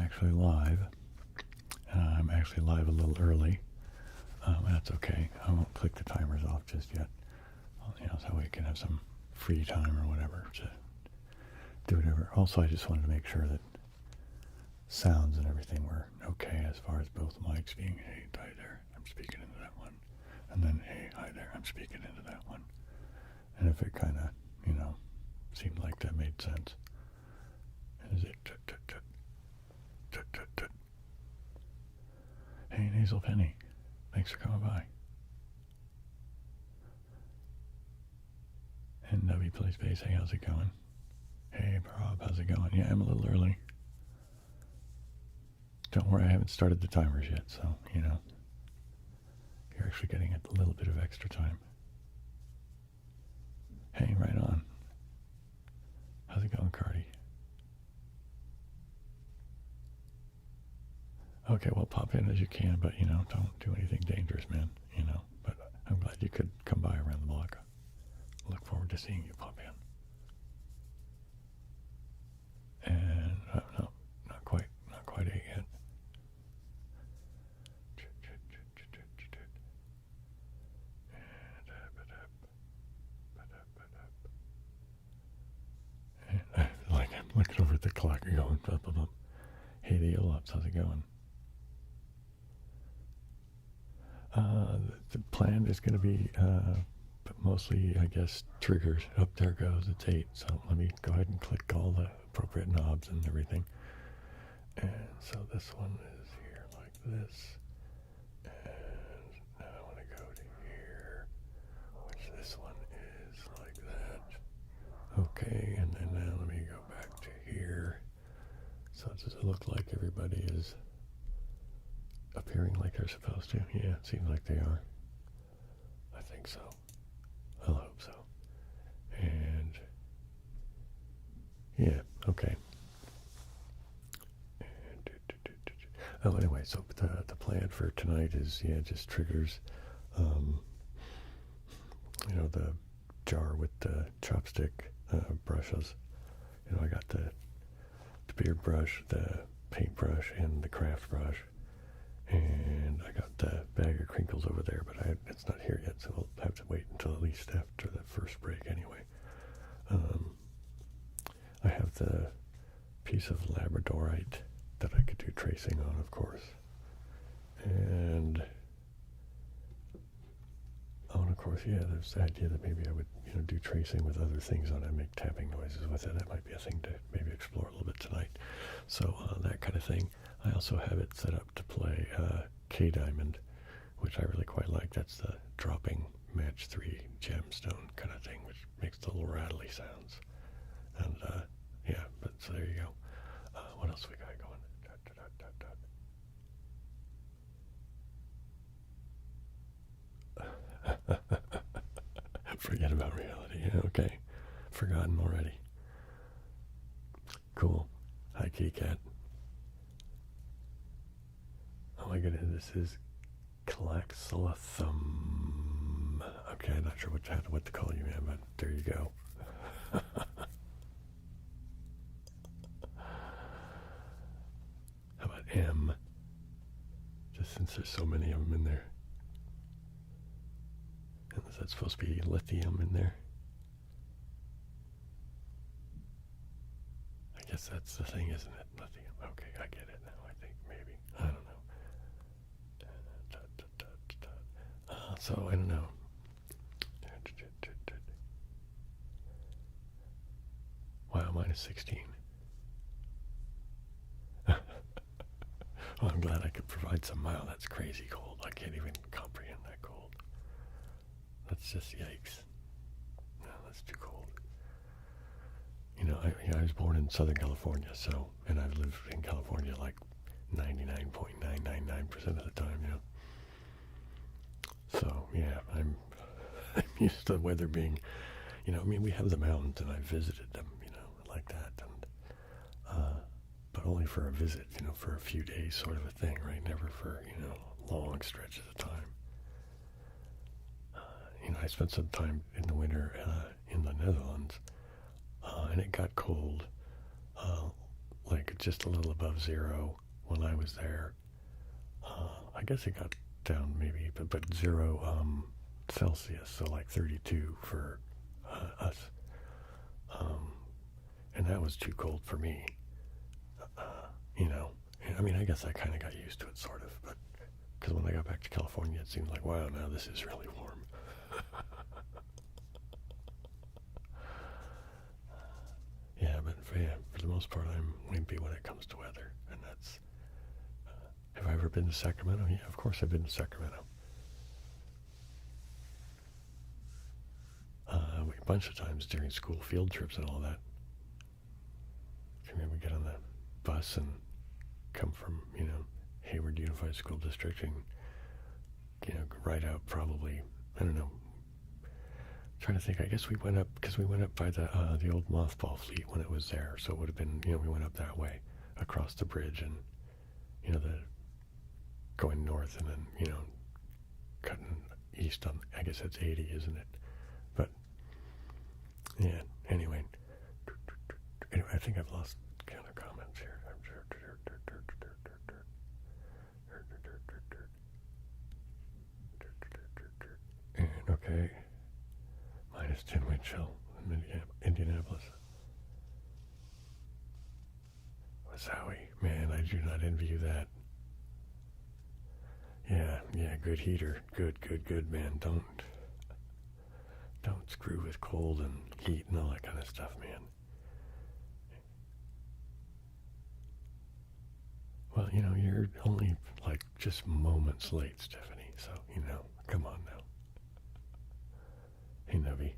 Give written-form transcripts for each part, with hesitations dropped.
actually live. I'm actually live a little early. That's okay. I won't click the timers off just yet. So we can have some free time or whatever to do whatever. Also, I just wanted to make sure that sounds and everything were okay as far as both mics being, hey, hi there, I'm speaking into that one. And then, hey, hi there, I'm speaking into that one. And if it kind of, seemed like that made sense. Is it tut, tut, tut, tut, tut, tut. Hey, Nasal Penny, thanks for coming by. And W Plays Bass, hey, how's it going? Hey, Rob, how's it going? Yeah, I'm a little early. Don't worry, I haven't started the timers yet, so, you're actually getting a little bit of extra time. Hey, right on. How's it going, Cardi? Okay, well, pop in as you can, but, don't do anything dangerous, man, But I'm glad you could come by around the block. Look forward to seeing you pop in. And, no, not quite 8 yet. Like, I'm looking over at the clock and going, blah, blah, blah. Hey, the Yolops, how's it going? The plan is going to be mostly, I guess, triggers. Up there goes, it's 8. So let me go ahead and click all the appropriate knobs and everything. And so this one is here like this. And now I want to go to here, which this one is like that. Okay, and then now let me go back to here. So does it look like everybody is appearing like they're supposed to? Yeah, it seems like they are. I think so. I hope so. And yeah, okay. Oh, anyway, so the plan for tonight is, just triggers. The jar with the chopstick brushes. I got the beard brush, the paintbrush, and the craft brush. And I got the bag of crinkles over there, but it's not here yet, so we'll have to wait until at least after the first break anyway. I have the piece of labradorite that I could do tracing on, of course. And of course, there's the idea that maybe I would, do tracing with other things on it, make tapping noises with it. That might be a thing to maybe explore a little bit tonight. So that kind of thing. I also have it set up to play K-Diamond, which I really quite like. That's the dropping match 3 gemstone kind of thing, which makes the little rattly sounds. And but so there you go. What else we got going? Forget about reality. Okay. Forgotten already. Cool. Hi, Kitty Cat. Oh my goodness, this is Claxalathum. Okay, I'm not sure what to call you, man, but there you go. How about M? Just since there's so many of them in there. Is that supposed to be lithium in there? I guess that's the thing, isn't it? Lithium. Okay, I get it now, I think, maybe. I don't know. So, I don't know. Wow, minus 16. Well, I'm glad I could provide some mild. That's crazy cold. I can't even comprehend that cold. That's just yikes. No, that's too cold. I was born in Southern California, and I've lived in California like 99.999% of the time, So, yeah, I'm used to the weather being, we have the mountains and I visited them, like that. And, but only for a visit, for a few days sort of a thing, right? Never for, long stretches of time. I spent some time in the winter in the Netherlands, and it got cold like just a little above zero when I was there. I guess it got down maybe, but 0 Celsius, so like 32 for us. And that was too cold for me, you know. I mean, I guess I kind of got used to it, sort of, but because when I got back to California, it seemed like, wow, now this is really warm. Yeah, but for the most part, I'm wimpy when it comes to weather, and that's. Have I ever been to Sacramento? Yeah, of course I've been to Sacramento. A bunch of times during school field trips and all that. I remember get on the bus and come from, Hayward Unified School District and, ride out probably, I don't know, trying to think, I guess we went up, because we went up by the old mothball fleet when it was there, so it would have been, we went up that way, across the bridge and, going north and then, cutting east on, I guess that's 80, isn't it? But, yeah, anyway, I think I've lost count of comments here. And okay, -10 wind chill in Indianapolis. Wowie, man, I do not envy you that. Yeah, good heater. Good, man. Don't screw with cold and heat and all that kind of stuff, man. Well, you're only like just moments late, Stephanie, so, come on now. Hey, Nubby.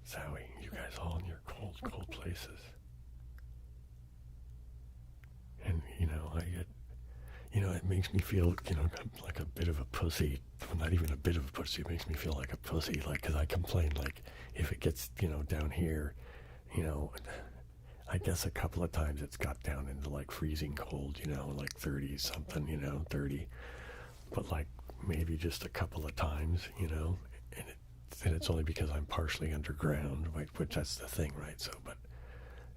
Zowie, you guys all in your cold places. And, I get, it makes me feel, like a bit of a pussy. Well, not even a bit of a pussy. It makes me feel like a pussy, like, because I complain, like, if it gets, down here, I guess a couple of times it's got down into, like, freezing cold, like 30 something, 30. But, like, maybe just a couple of times, and it's only because I'm partially underground, which that's the thing, right? So,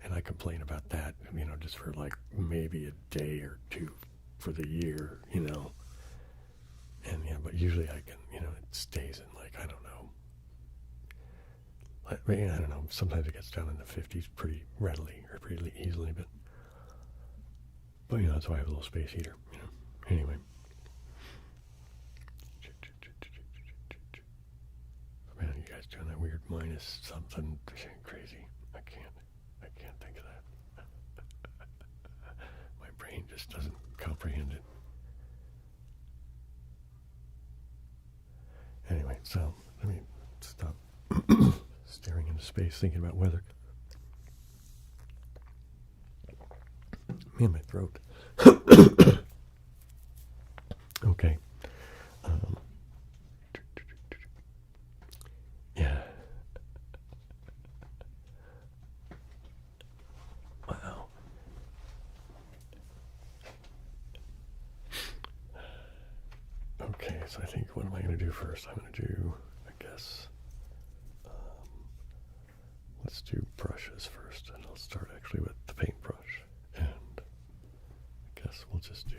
and I complain about that, just for like maybe a day or two for the year, and yeah, but usually I can, it stays in like, I don't know. I don't know, sometimes it gets down in the 50s pretty readily or pretty easily, but that's why I have a little space heater, Anyway. Man, you guys doing that weird minus something crazy. I can't think of that. My brain just doesn't comprehend it. Anyway, so let me stop staring into space thinking about weather. Man, my throat. Okay. Yeah. Wow. Okay, so I think, what am I going to do first? I'm going to do, I guess, let's do brushes first, and I'll start actually with the paintbrush, and I guess we'll just do,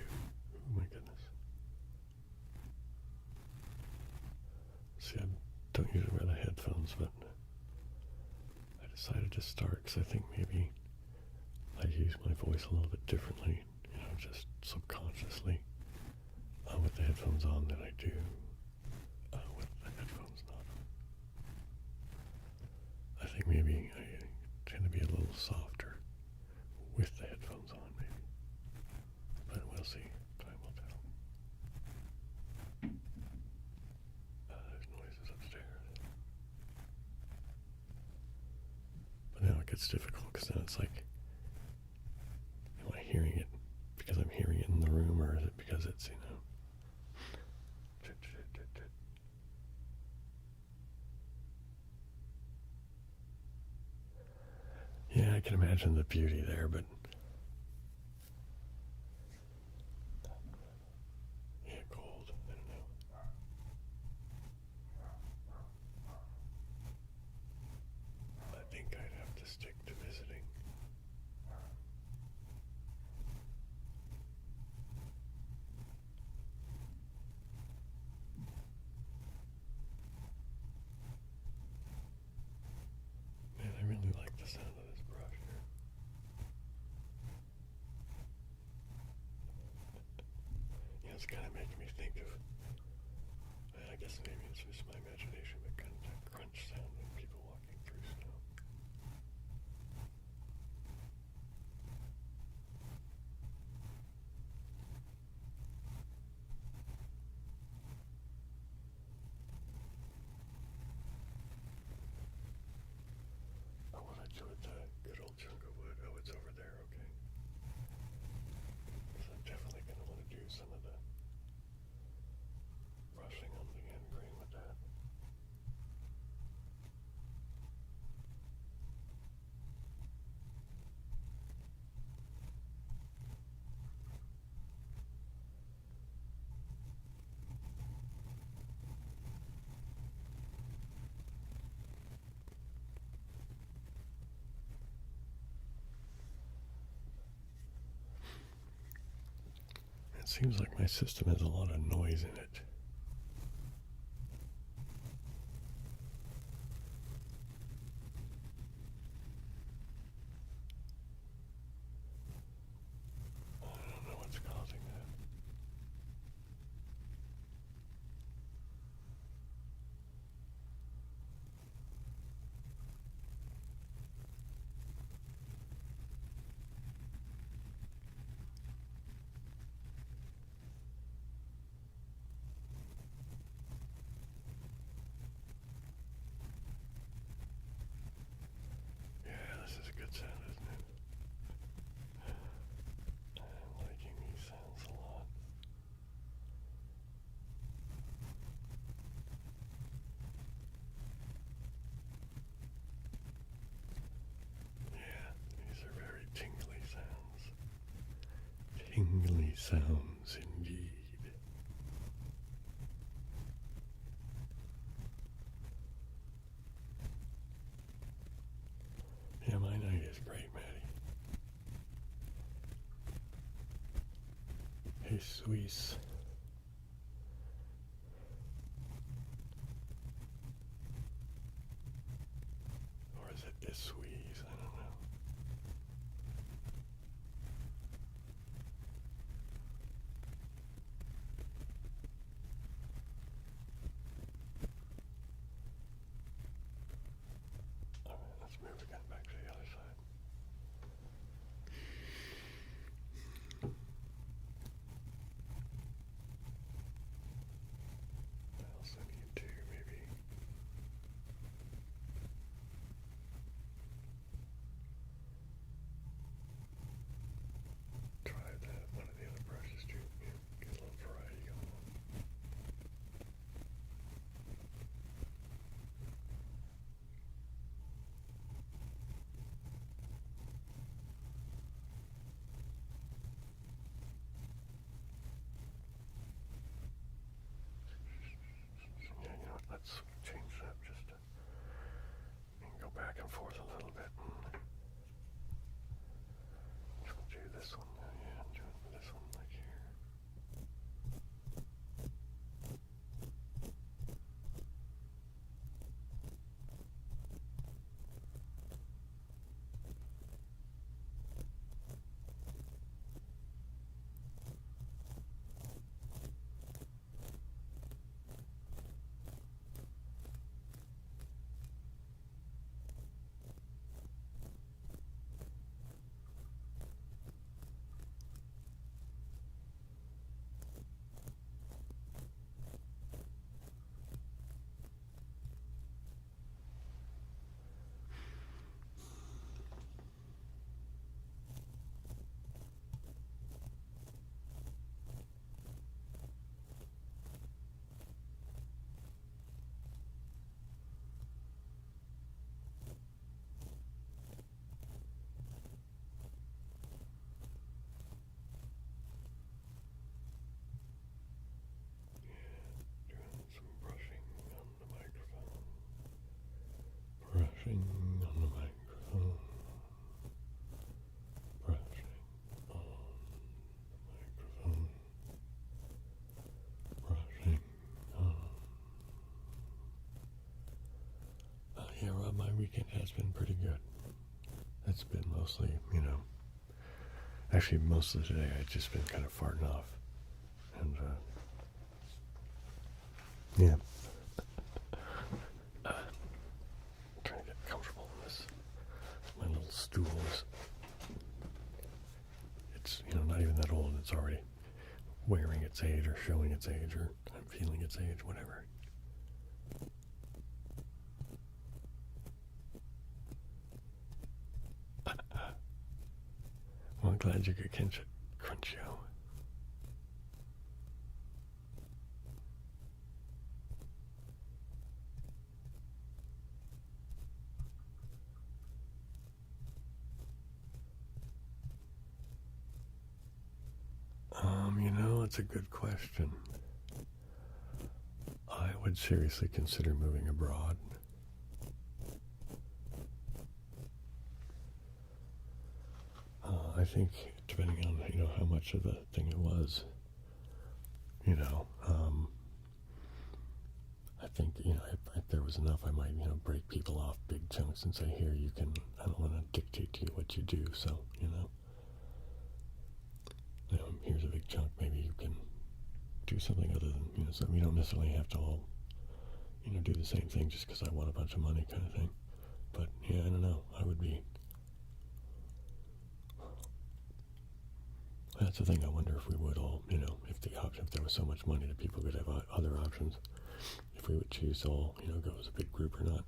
oh my goodness. See, I don't usually wear the headphones, but I decided to start because I think maybe I use my voice a little bit differently, just subconsciously with the headphones on than I do with the headphones not on. I think maybe I tend to be a little softer with the headphones on, maybe. But we'll see. Time will tell. There's noises upstairs. But now it gets difficult because now it's like, am I hearing it because I'm hearing it in the room, or is it because it's, Yeah, I can imagine the beauty there, but yeah, cold. I don't know. I think I'd have to stick to visiting. it's kind of making me think of, I guess maybe it's just my imagination, but kind of that crunch sound when people walking through snow. Oh, what I do with the good old chunk of wood? Oh, it's over there, okay. So I'm definitely going to want to do some of the brushing on the end grain with that. It seems like my system has a lot of noise in it. I don't know what's causing that. Yeah, this is a good sound, isn't it? I'm liking these sounds a lot. Yeah, these are very tingly sounds. Tingly sounds indeed. Yeah, my night is great, Maddie. Hey, Suisse. Or is it this Suisse? I don't know. Alright, let's move again back to the other side. I also need to maybe try that one of the other brushes to get a little variety going on. Yeah, you know what? Let's change that just to go back and forth a little bit. We'll do this one. Yeah, do this one like here. Doing some brushing on the microphone. Brushing on the microphone. Brushing on the microphone. Brushing on. Yeah, Rob, my weekend has been pretty good. It's been mostly, actually most of the day I've just been kind of farting off. And yeah, trying to get comfortable in this. My little stool is, it's, not even that old. It's already wearing its age or showing its age, or I'm feeling its age, whatever. Well, I'm glad you could catch it, Crunchio. It's a good question. I would seriously consider moving abroad. I think, depending on, how much of the thing it was, I think, if there was enough, I might, break people off big chunks and say, here, I don't want to dictate to you what you do, so, here's a big chunk, maybe you can do something other than, so you don't necessarily have to all, do the same thing just because I want a bunch of money kind of thing. But, yeah, I don't know, I would be... That's the thing, I wonder if we would all, if there was so much money that people could have other options, if we would choose to all, go as a big group or not.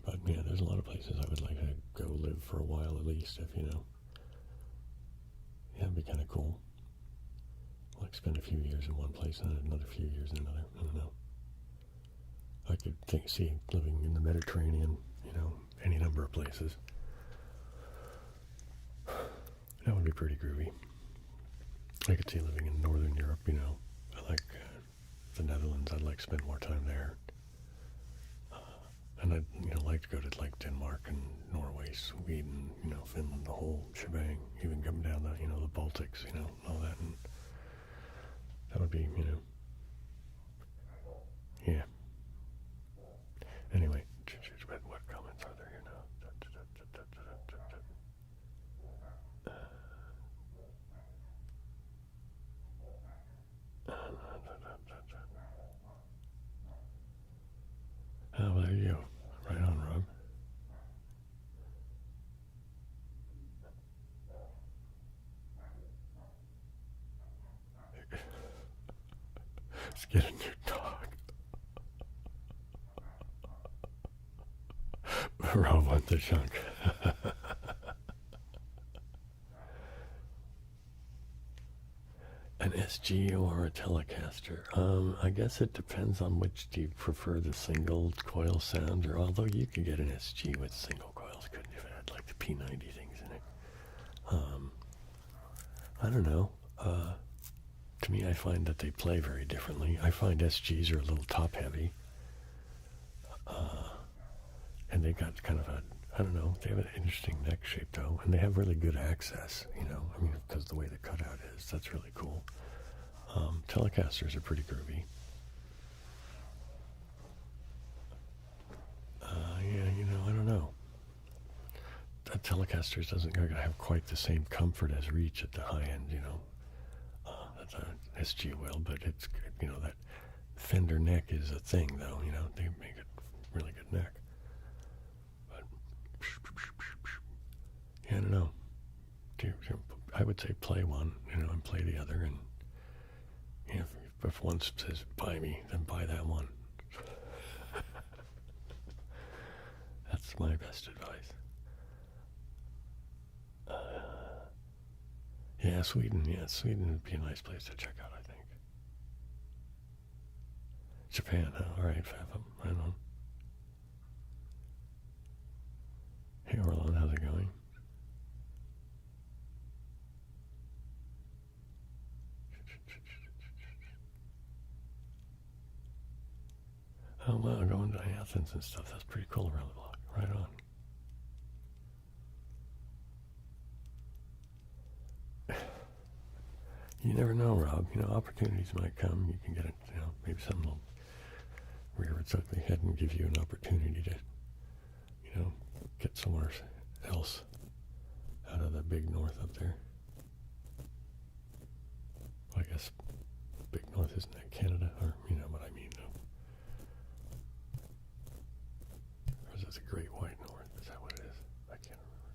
But, yeah, there's a lot of places I would like to go live for a while at least, if, yeah, it'd be kind of cool. Like spend a few years in one place and then another few years in another, I don't know. I could see living in the Mediterranean, any number of places. That would be pretty groovy. I could see living in Northern Europe, I like the Netherlands. I'd like to spend more time there. And I'd, like to go to like Denmark and Norway, Sweden, Finland, the whole shebang, even come down the, the Baltics, all that. And that would be, yeah. Anyway, what comments are there here now? Oh, there you go. Right on, Rob. Let's get a new dog. Rob wants the chunk. An SG or a Telecaster? I guess it depends on which. Do you prefer the single coil sound, or although you could get an SG with single coils, couldn't you? If it had like the P90 things in it. I don't know. To me, I find that they play very differently. I find SGs are a little top heavy, and they got kind of I don't know. They have an interesting neck shape though, and they have really good access. Because the way the cutout is, that's really cool. Telecasters are pretty groovy. Yeah, I don't know. That Telecasters doesn't have quite the same comfort as Reach at the high end, That's an SG will, but it's, that Fender neck is a thing though, they make it really good neck. But, yeah, I don't know. I would say play one, and play the other, and if one says buy me, then buy that one. That's my best advice. Yeah, Sweden. Yeah, Sweden would be a nice place to check out, I think. Japan. All right, Fathom. Right on. Hey, Orlon, how's it going? Oh, wow, going to Athens and stuff. That's pretty cool around the block. Right on. You never know, Rob. Opportunities might come. You can get it, maybe something will rear its ugly head and give you an opportunity to, get somewhere else out of the big north up there. I guess Big North, isn't that Canada? Or, you know what I mean. Or is it the Great White North? Is that what it is? I can't remember.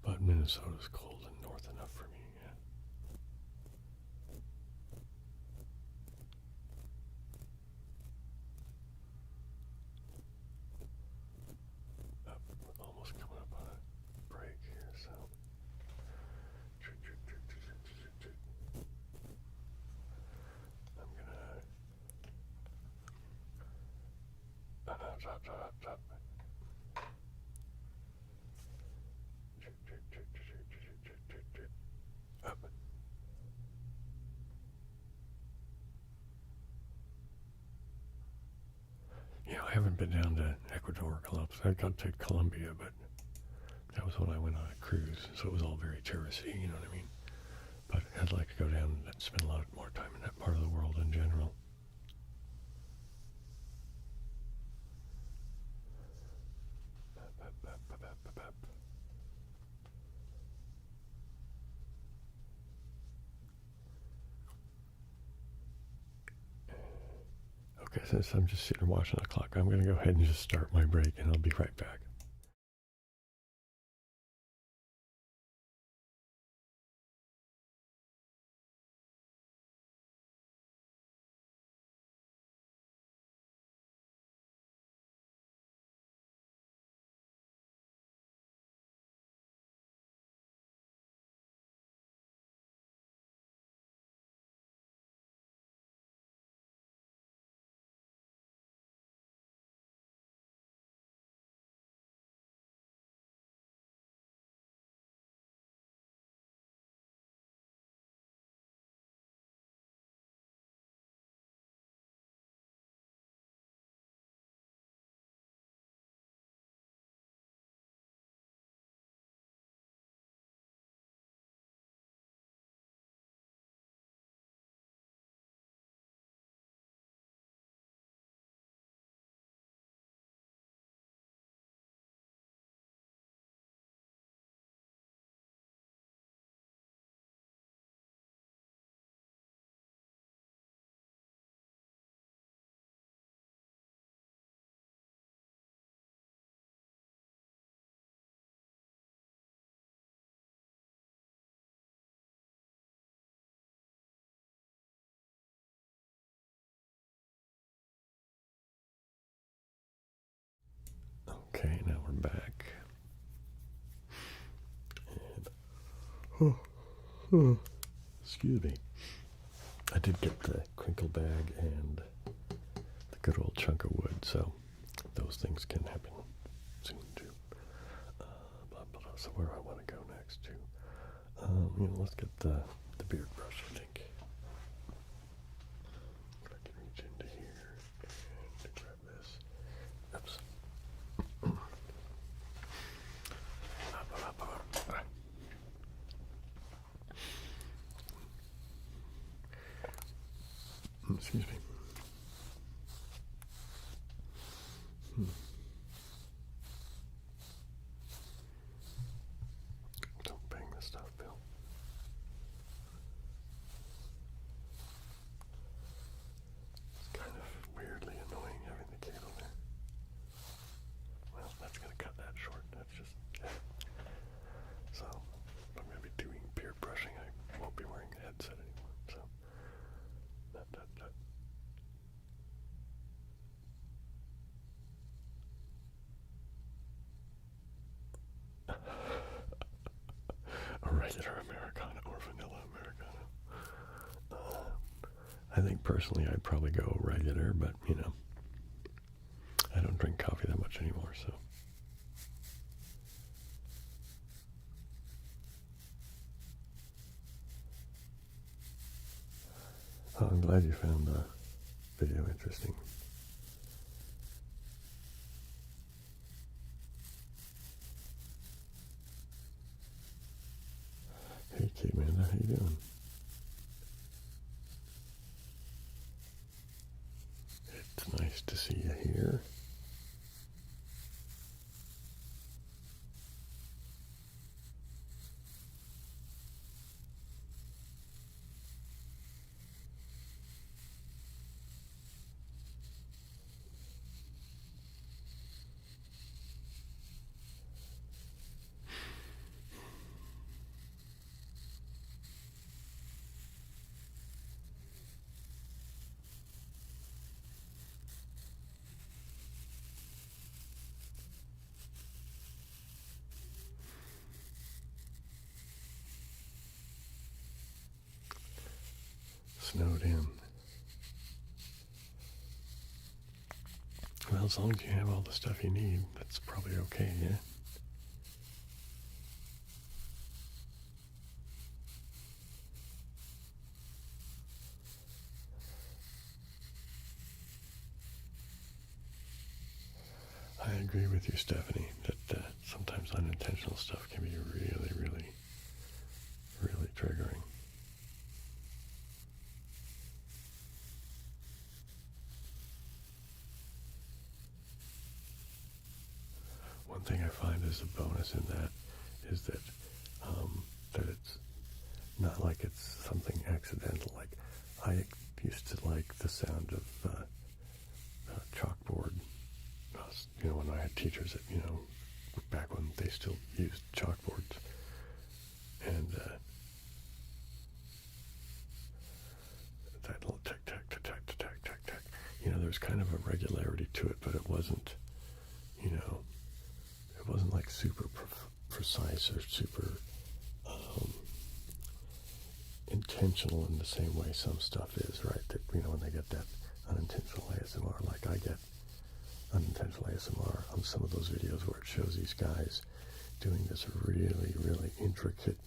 But Minnesota's cold and north enough for me, yeah. We're almost coming up on a break here, so. I'm gonna drop. Up. You know, I haven't been down to Ecuador, Columbus. I got to Colombia, but that was when I went on a cruise, so it was all very touristy, you know what I mean? But I'd like to go down and spend a lot more time in that part of the world in general. Okay, since I'm just sitting here watching the clock, I'm going to go ahead and just start my break, and I'll be right back. Okay, now we're back. And, excuse me. I did get the crinkle bag and the good old chunk of wood, so those things can happen soon too. So where do I want to go next to? Let's get the beard brush, I think. If I can reach into here and grab this. Oops. Excuse me. Don't bang this stuff, Bill. It's kind of weirdly annoying having the cable there. Well, that's going to cut that short. That's just... So, if I'm going to be doing beard brushing, I won't be wearing a headset anymore. So, a regular Americano or vanilla Americano. I think personally I'd probably go regular, but I don't drink coffee that much anymore, so. Oh, I'm glad you found the video interesting. Hey, Kate Amanda, how you doing? It's nice to see you here. in. Well, as long as you have all the stuff you need, that's probably okay, yeah? I agree with you, Stephanie, that sometimes unintentional stuff can be really, really, really triggering. One thing I find as a bonus in that is that it's not like it's something accidental. Like, I used to like the sound of chalkboard. When I had teachers that, back when they still used chalkboards. And that little tick, tick, tick, tick, tick, tick, tick. There's kind of a regularity to it, but it wasn't, it wasn't like super precise or super intentional in the same way some stuff is, right? That, when they get that unintentional ASMR, like I get unintentional ASMR on some of those videos where it shows these guys doing this really, really intricate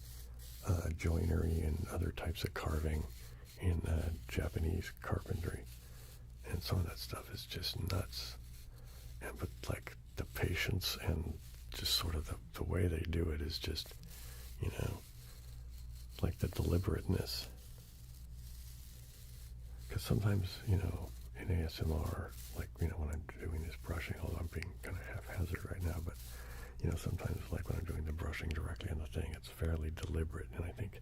joinery and other types of carving in Japanese carpentry. And some of that stuff is just nuts. But like the patience and just sort of the way they do it is just, like the deliberateness. Because sometimes, in ASMR, like, when I'm doing this brushing, although I'm being kind of haphazard right now, but, sometimes like when I'm doing the brushing directly on the thing, it's fairly deliberate. And I think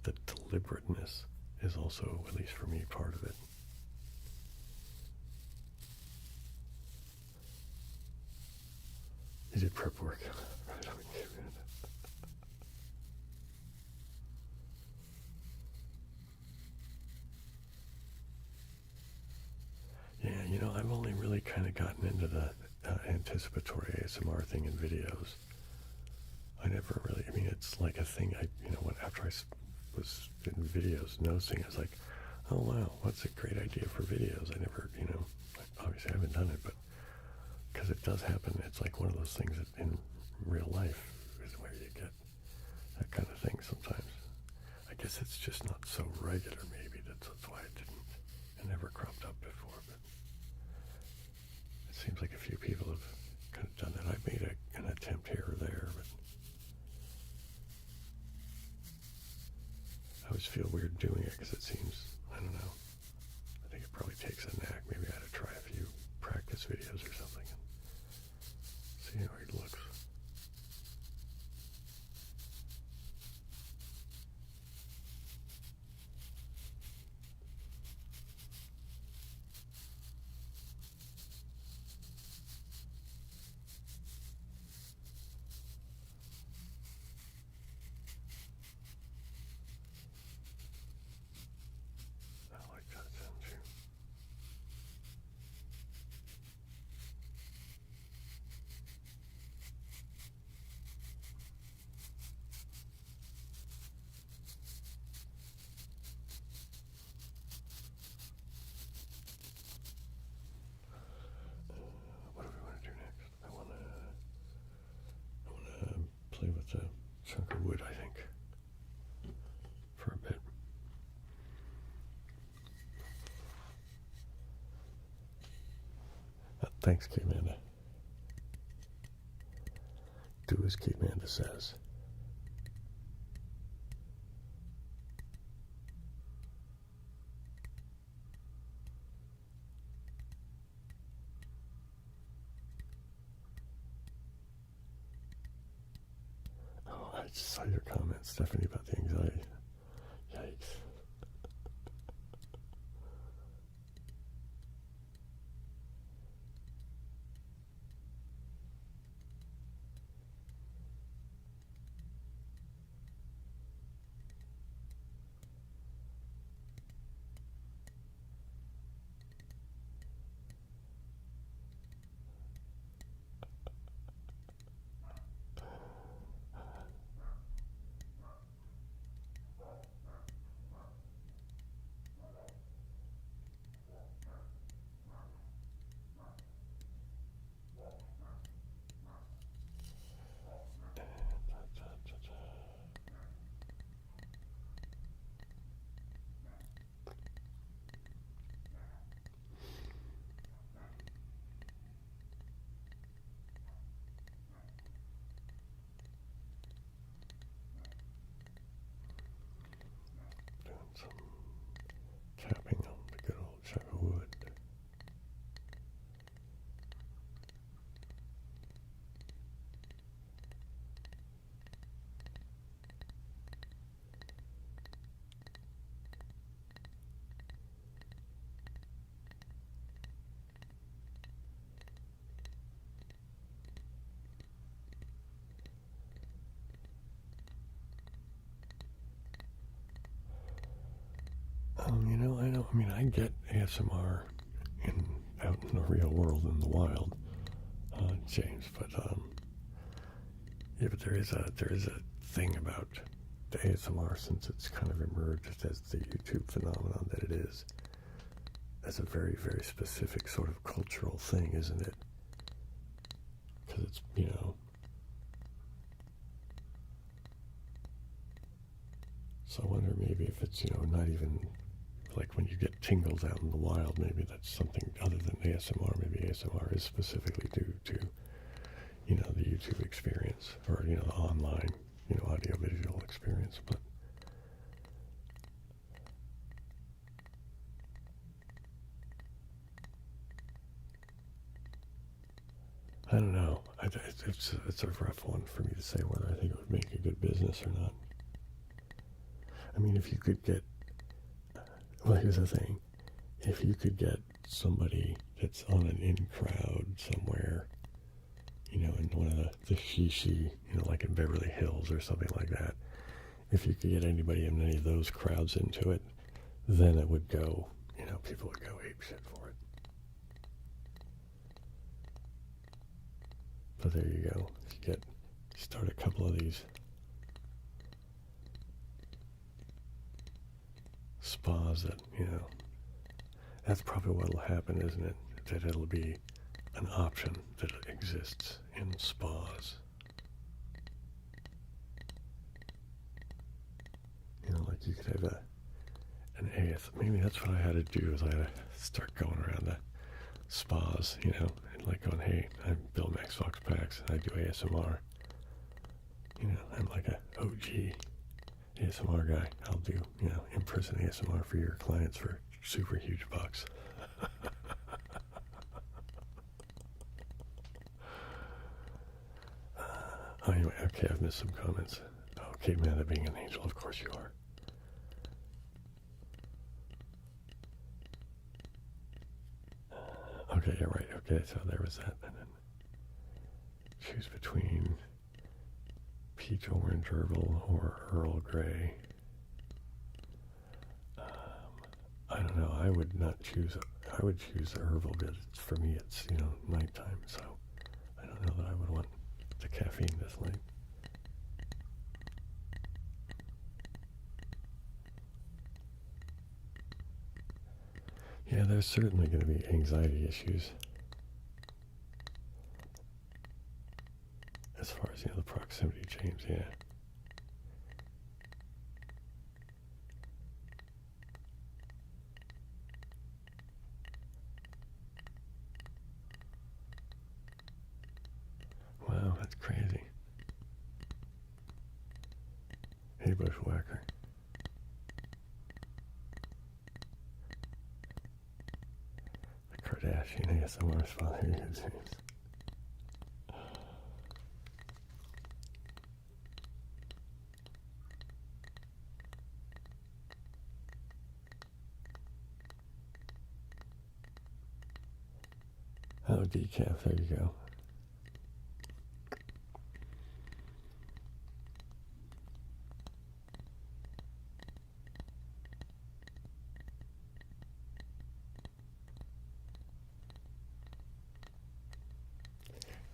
the deliberateness is also, at least for me, part of it. You did prep work. Right on, yeah, I've only really kind of gotten into the anticipatory ASMR thing in videos. I never really, it's like a thing after I was in videos noticing, I was like, oh wow, what's a great idea for videos? I never, obviously I haven't done it, but because it does happen, it's like one of those things that in real life is where you get that kind of thing sometimes. I guess it's just not so regular, maybe. That's why it never cropped up before, but it seems like a few people have kind of done that. I've made an attempt here or there, but I always feel weird doing it because it seems, I don't know, I think it probably takes a knack. Maybe I ought to try a few practice videos or something and see how it looks. I like that sound too. What do we want to do next? I want to play with a chunk of wood, I think, for a bit. Thanks, Kate Manda. Do as Kate Manda says. Oh, I just saw your comment, Stephanie, about the anxiety. Yikes. some tapping on the good old chunk of wood. I get ASMR out in the real world, in the wild, James, but there is a thing about the ASMR, since it's kind of emerged as the YouTube phenomenon that it is. That's a very, very specific sort of cultural thing, isn't it? Because it's, so I wonder maybe if it's, not even like when you get tingles out in the wild, maybe that's something other than ASMR. Maybe ASMR is specifically due to, the YouTube experience, or, the online, audio-visual experience. But I don't know. It's a rough one for me to say whether I think it would make a good business or not. I mean, if you could get, well, here's the thing. If you could get somebody that's on an in-crowd somewhere, in one of the shishi, like in Beverly Hills or something like that, if you could get anybody in any of those crowds into it, then it would go, people would go apeshit for it. But there you go. If you start a couple of these spas that, that's probably what'll happen, isn't it? That it'll be an option that exists in spas. Like you could have an AS. Maybe that's what I had to do, is I had to start going around the spas, and like going, hey, I'm Bill MaxVoxPax, and I do ASMR. I'm like a OG ASMR guy. I'll do, in-person ASMR for your clients for super huge bucks. Anyway, okay, I've missed some comments. Okay, Amanda, being an angel, of course you are. Okay, yeah, right. Okay, so there was that. And then choose between peach orange herbal or Earl Grey. I don't know. I would not choose. I would choose herbal, but for me, it's nighttime, so I don't know that I would want the caffeine this late. Yeah, there's certainly going to be anxiety issues as far as the proximity change. Yeah. Wow, that's crazy. Hey, Bushwhacker. The Kardashian ASMR spot. Here you go, James. Oh, decaf, there you go.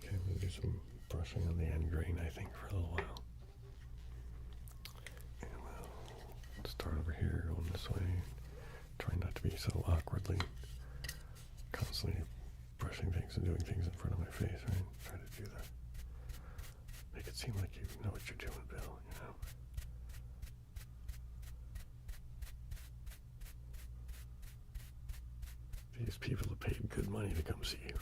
Okay, I'm going to do some brushing on the end grain, I think, for a little while. And we'll start over here, going this way. Try not to be so awkwardly, constantly brushing things and doing things in front of my face, right? Try to do that. Make it seem like you know what you're doing, Bill, These people have paid good money to come see you.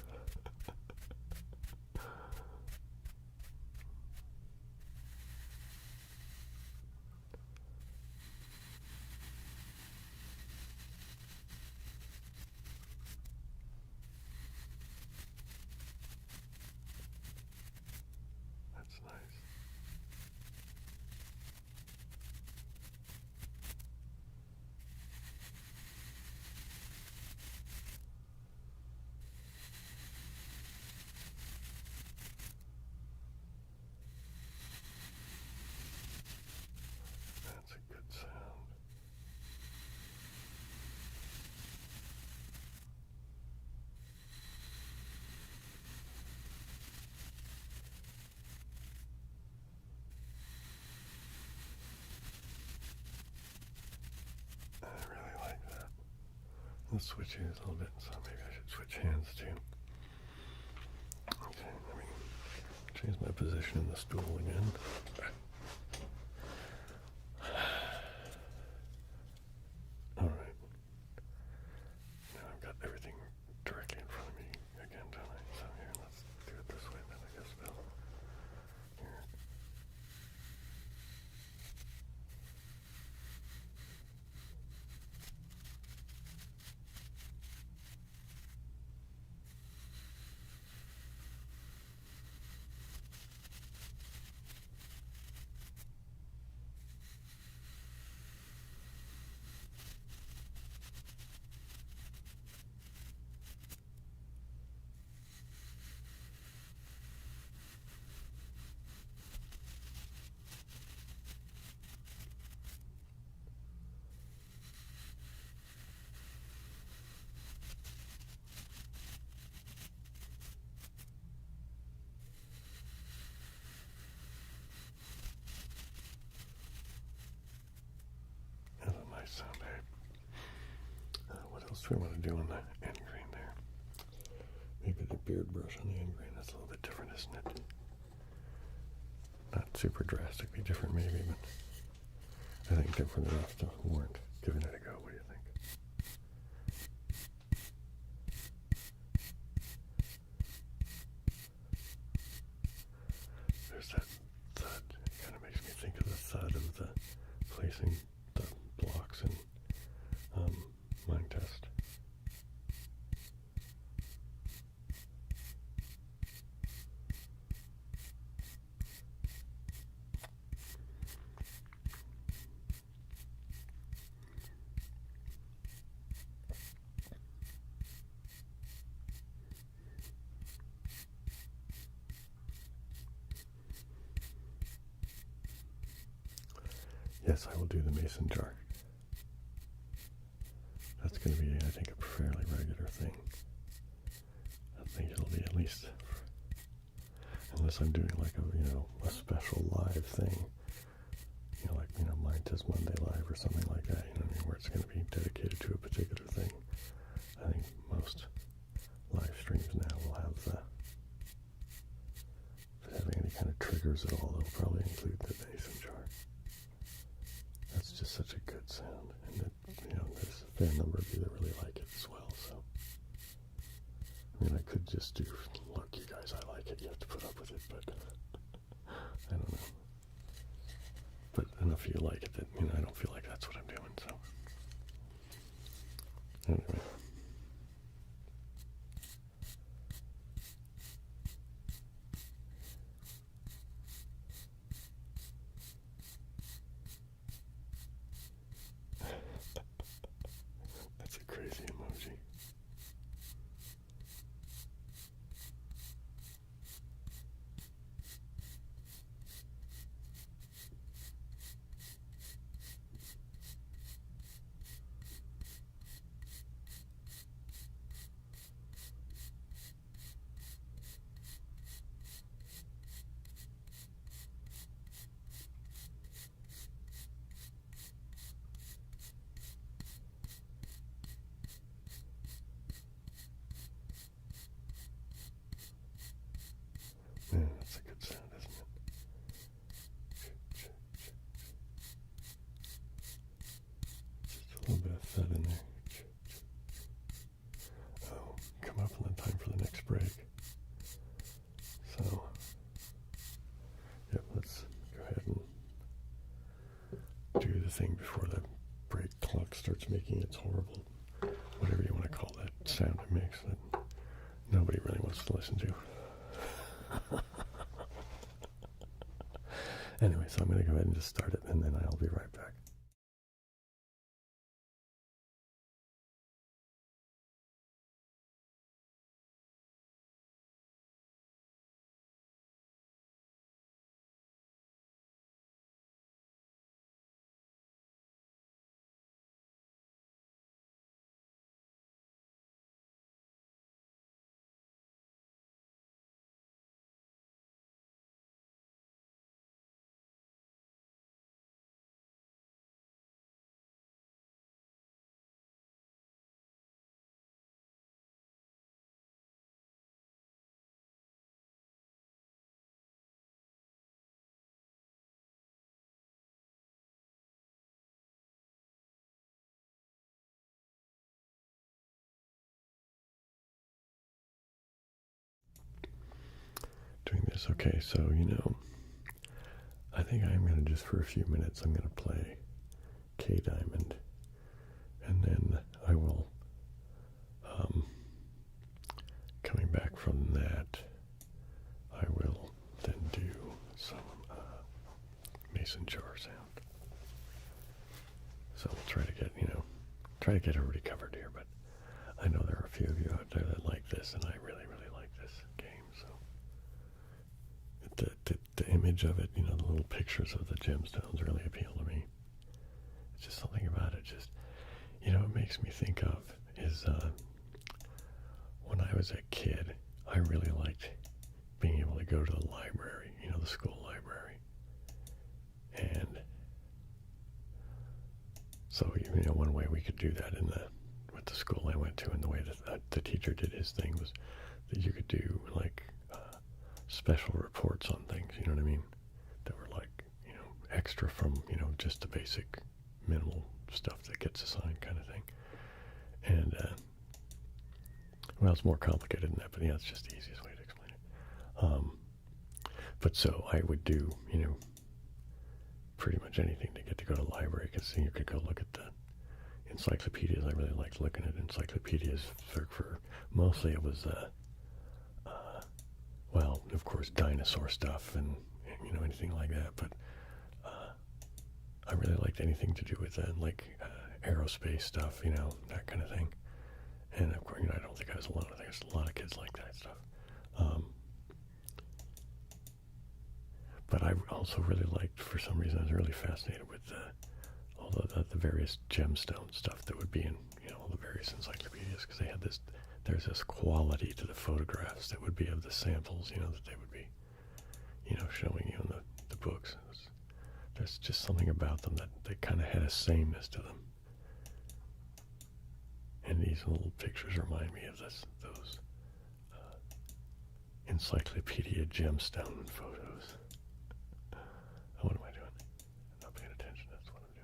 Let's switch hands a little bit, so maybe I should switch hands too. Okay, let me change my position in the stool again. Alright. Now I've got everything directly in front of me again, don't I? So here, let's do it this way then, I guess, Bill. Here. That's a nice sound there. What else do we want to do on the end grain there? Maybe the beard brush on the end grain. That's a little bit different, isn't it? Not super drastically different, maybe, but I think different enough to warrant giving it a go. What do you think? There's that thud. It kind of makes me think of the thud of the placing the blocks in mind test. Yes, I will do the mason jar. That's going to be, I think, a fairly regular thing. I think it'll be at least, unless I'm doing like a special live thing, like, Mind Test Monday Live or something like that, where it's going to be dedicated to a particular thing. I think most live streams now will have if it's having any kind of triggers at all, they'll probably include the mason jar. That's just such a good sound, and there's a fair number of you that really like it as well, so, I could just do, look, you guys, I like it, you have to put up with it, but, I don't know. But enough of you like it that, I don't feel like that's what I'm doing, so. Anyway. That's a crazy emoji. Yeah, that's a good sound, isn't it? Just a little bit of thud in there. Oh, come up on the time for the next break. So, yep, let's go ahead and do the thing before the break clock starts making its horrible, whatever you want to call that sound it makes that nobody really wants to listen to. Anyway, so I'm going to go ahead and just start it, and then I'll be right back. doing this. Okay, so, I think I'm going to just for a few minutes, I'm going to play K Diamond. And then I will, coming back from that, I will then do some mason jar sound. So we'll try to get everybody covered here, but I know there are a few of you out there that like this, and I really, really like this game. So the image of it, the little pictures of the gemstones really appeal to me. It's just something about it. Just, it makes me think of is when I was a kid, I really liked being able to go to the library, the school library. And so, one way we could do that with the school I went to, and the way that the teacher did his thing was that you could do special reports on things, you know what I mean? That were extra from, just the basic minimal stuff that gets assigned kind of thing. And, well, it's more complicated than that, but it's just the easiest way to explain it. But so I would do, pretty much anything to get to go to the library, because you could go look at the encyclopedias. I really liked looking at encyclopedias for mostly it was, well, of course, dinosaur stuff and anything like that, but I really liked anything to do with aerospace stuff, that kind of thing. And of course, I don't think I was alone. I think there's a lot of kids like that stuff. But I also really liked, for some reason, I was really fascinated with all the various gemstone stuff that would be in, all the various encyclopedias, because they had there's this quality to the photographs that would be of the samples, that they would be, showing you in the books. There's just something about them that they kind of had a sameness to them. And these little pictures remind me of those encyclopedia gemstone photos. What am I doing? I'm not paying attention. That's what I'm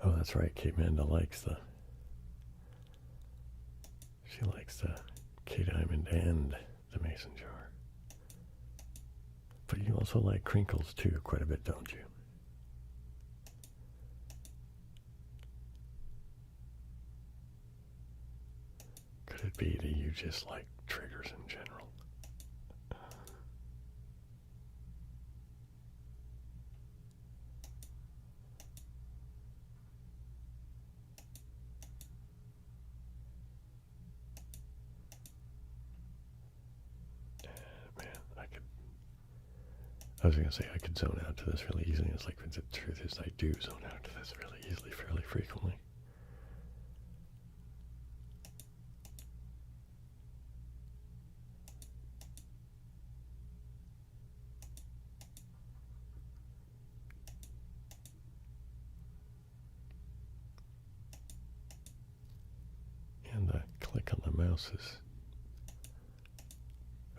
doing. Oh, that's right. Kate Manda likes the K Diamond and the mason jar. But you also like crinkles too, quite a bit, don't you? Could it be that you just like triggers in general? I was going to say I could zone out to this really easily. It's like, the truth is I do zone out to this really easily, fairly frequently. And the click on the mouse is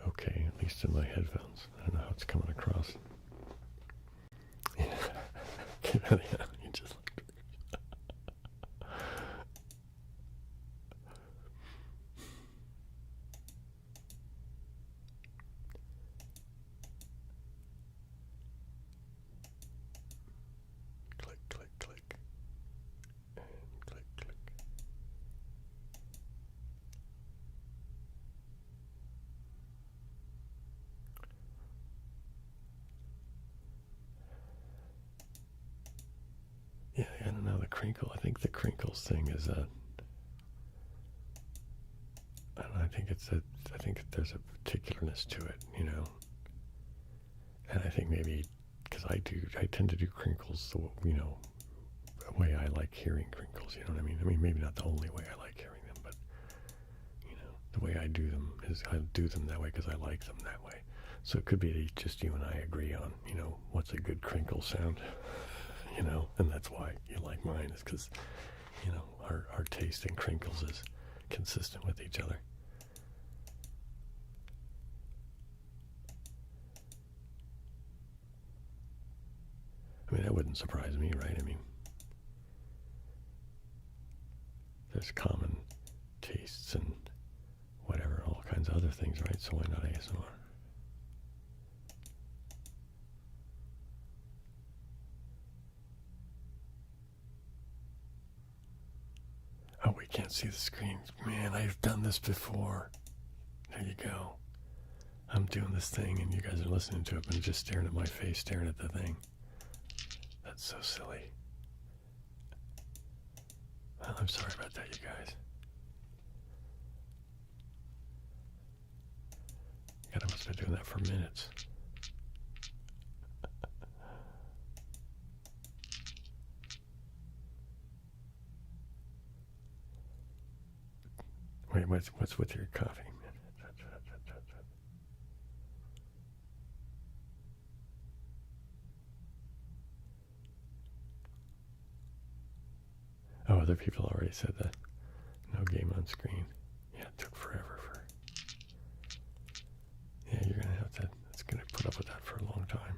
okay, at least in my headphones. I don't know how it's coming across. Yeah, you just click, click, click, and click, click. Yeah, I don't know, the crinkle. I think the crinkles thing is I don't know, I think there's a particularness to it, And I think maybe, because I tend to do crinkles, the way I like hearing crinkles, you know what I mean? I mean, maybe not the only way I like hearing them, but, the way I do them is I do them that way because I like them that way. So it could be that just you and I agree on, what's a good crinkle sound, and that's why you like mine, is because, our taste in crinkles is consistent with each other. I mean, that wouldn't surprise me, right? I mean, there's common tastes and whatever, all kinds of other things, right? So why not ASMR? Oh, we can't see the screen. Man, I've done this before. There you go. I'm doing this thing and you guys are listening to it and just staring at my face, staring at the thing. That's so silly. Well, I'm sorry about that, you guys. God, I must have been doing that for minutes. Wait, what's with your coffee? Oh, other people already said that. No game on screen. Yeah, it took forever for... Yeah, you're going to have to... It's going to put up with that for a long time.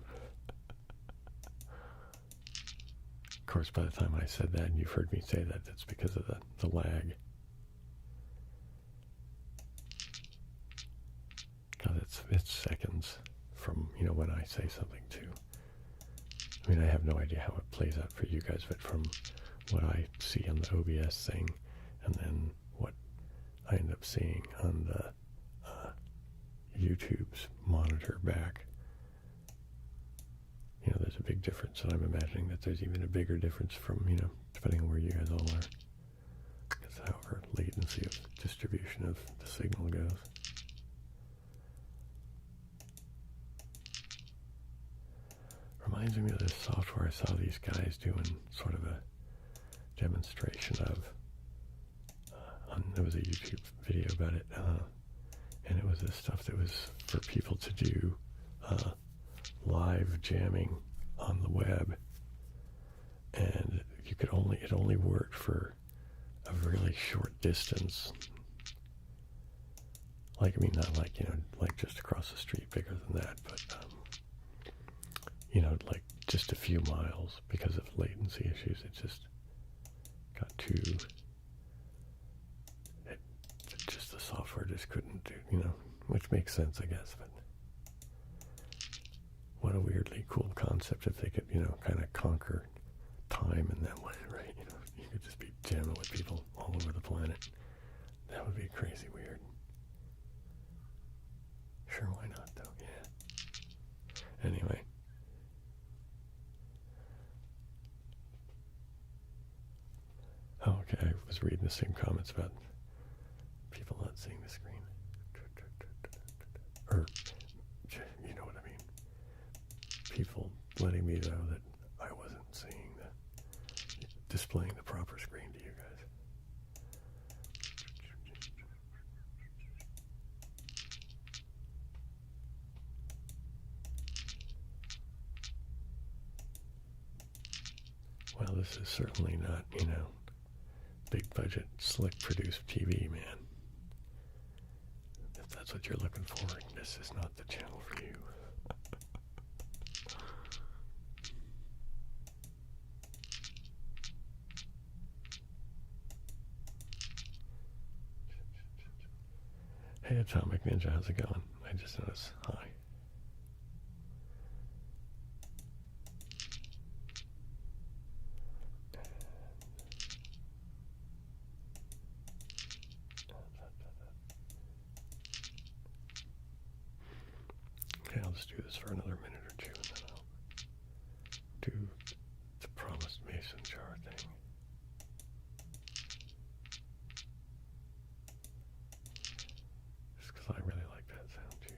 Of course, by the time I said that, and you've heard me say that, it's because of the lag. God, it's seconds from, when I say something, too. I mean, I have no idea how it plays out for you guys, but from what I see on the OBS thing, and then what I end up seeing on the YouTube's monitor back, there's a big difference, and I'm imagining that there's even a bigger difference from, depending on where you guys all are. Because however latency of distribution of the signal goes. Reminds me of this software I saw these guys doing sort of a demonstration of. There was a YouTube video about it, and it was this stuff that was for people to do live jamming on the web, and it only worked for a really short distance. Like, I mean, not like, like just across the street, bigger than that, but like just a few miles because of latency issues. It just got too... just the software just couldn't do, which makes sense, I guess, but what a weirdly cool concept if they could, kind of conquer time in that way, right? You could just be jamming with people all over the planet. That would be crazy weird. Sure, why not, though? Yeah. Anyway. Oh, okay, I was reading the same comments about people not seeing the screen. Or, you know what I mean. People letting me know that I wasn't seeing displaying the proper screen to you guys. Well, this is certainly not, big budget, slick produced TV, man. If that's what you're looking for, this is not the channel for you. Hey, Atomic Ninja, how's it going? I just noticed. Hi. Okay, I'll just do this for another minute or two, and then I'll do the promised mason jar thing. Just because I really like that sound too.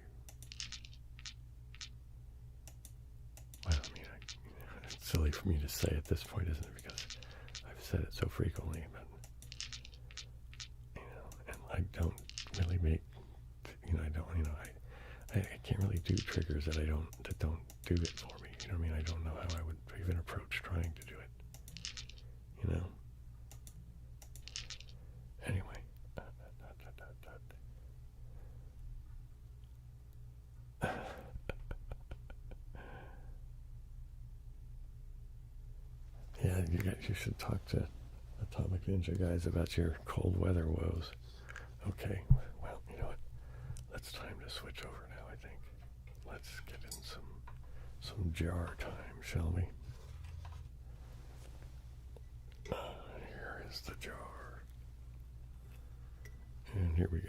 Well, I mean, it's silly for me to say at this point, isn't it? Because I've said it so frequently, but and I don't really make, I can't really do triggers that don't do it for me. You know what I mean? I don't know how I would even approach trying to do it. Anyway. Yeah, you should talk to Atomic Ninja guys about your cold weather woes. Okay, well, it's time to switch over now, I think. Let's get in some jar time, shall we? Here is the jar. And here we go.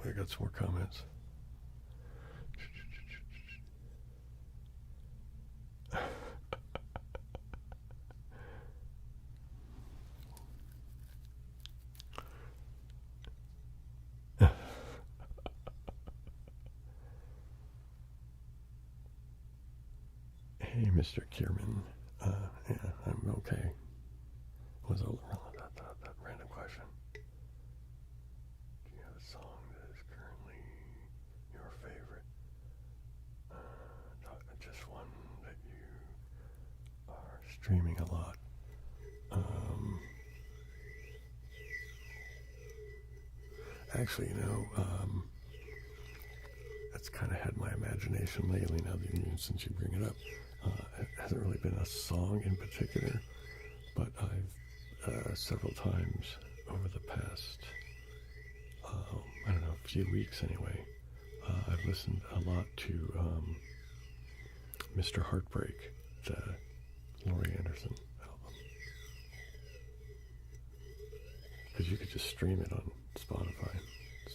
I got some more comments. Hey, Mr. Kierman. Yeah, I'm okay. Was that random question? Do you have a song that is currently your favorite? Just one that you are streaming a lot. Actually, that's kind of had my imagination lately. Now that since you bring it up, it hasn't really been a song in particular, but I've several times over the past, I don't know, a few weeks anyway, I've listened a lot to Mr. Heartbreak, the Laurie Anderson album, because you could just stream it on Spotify,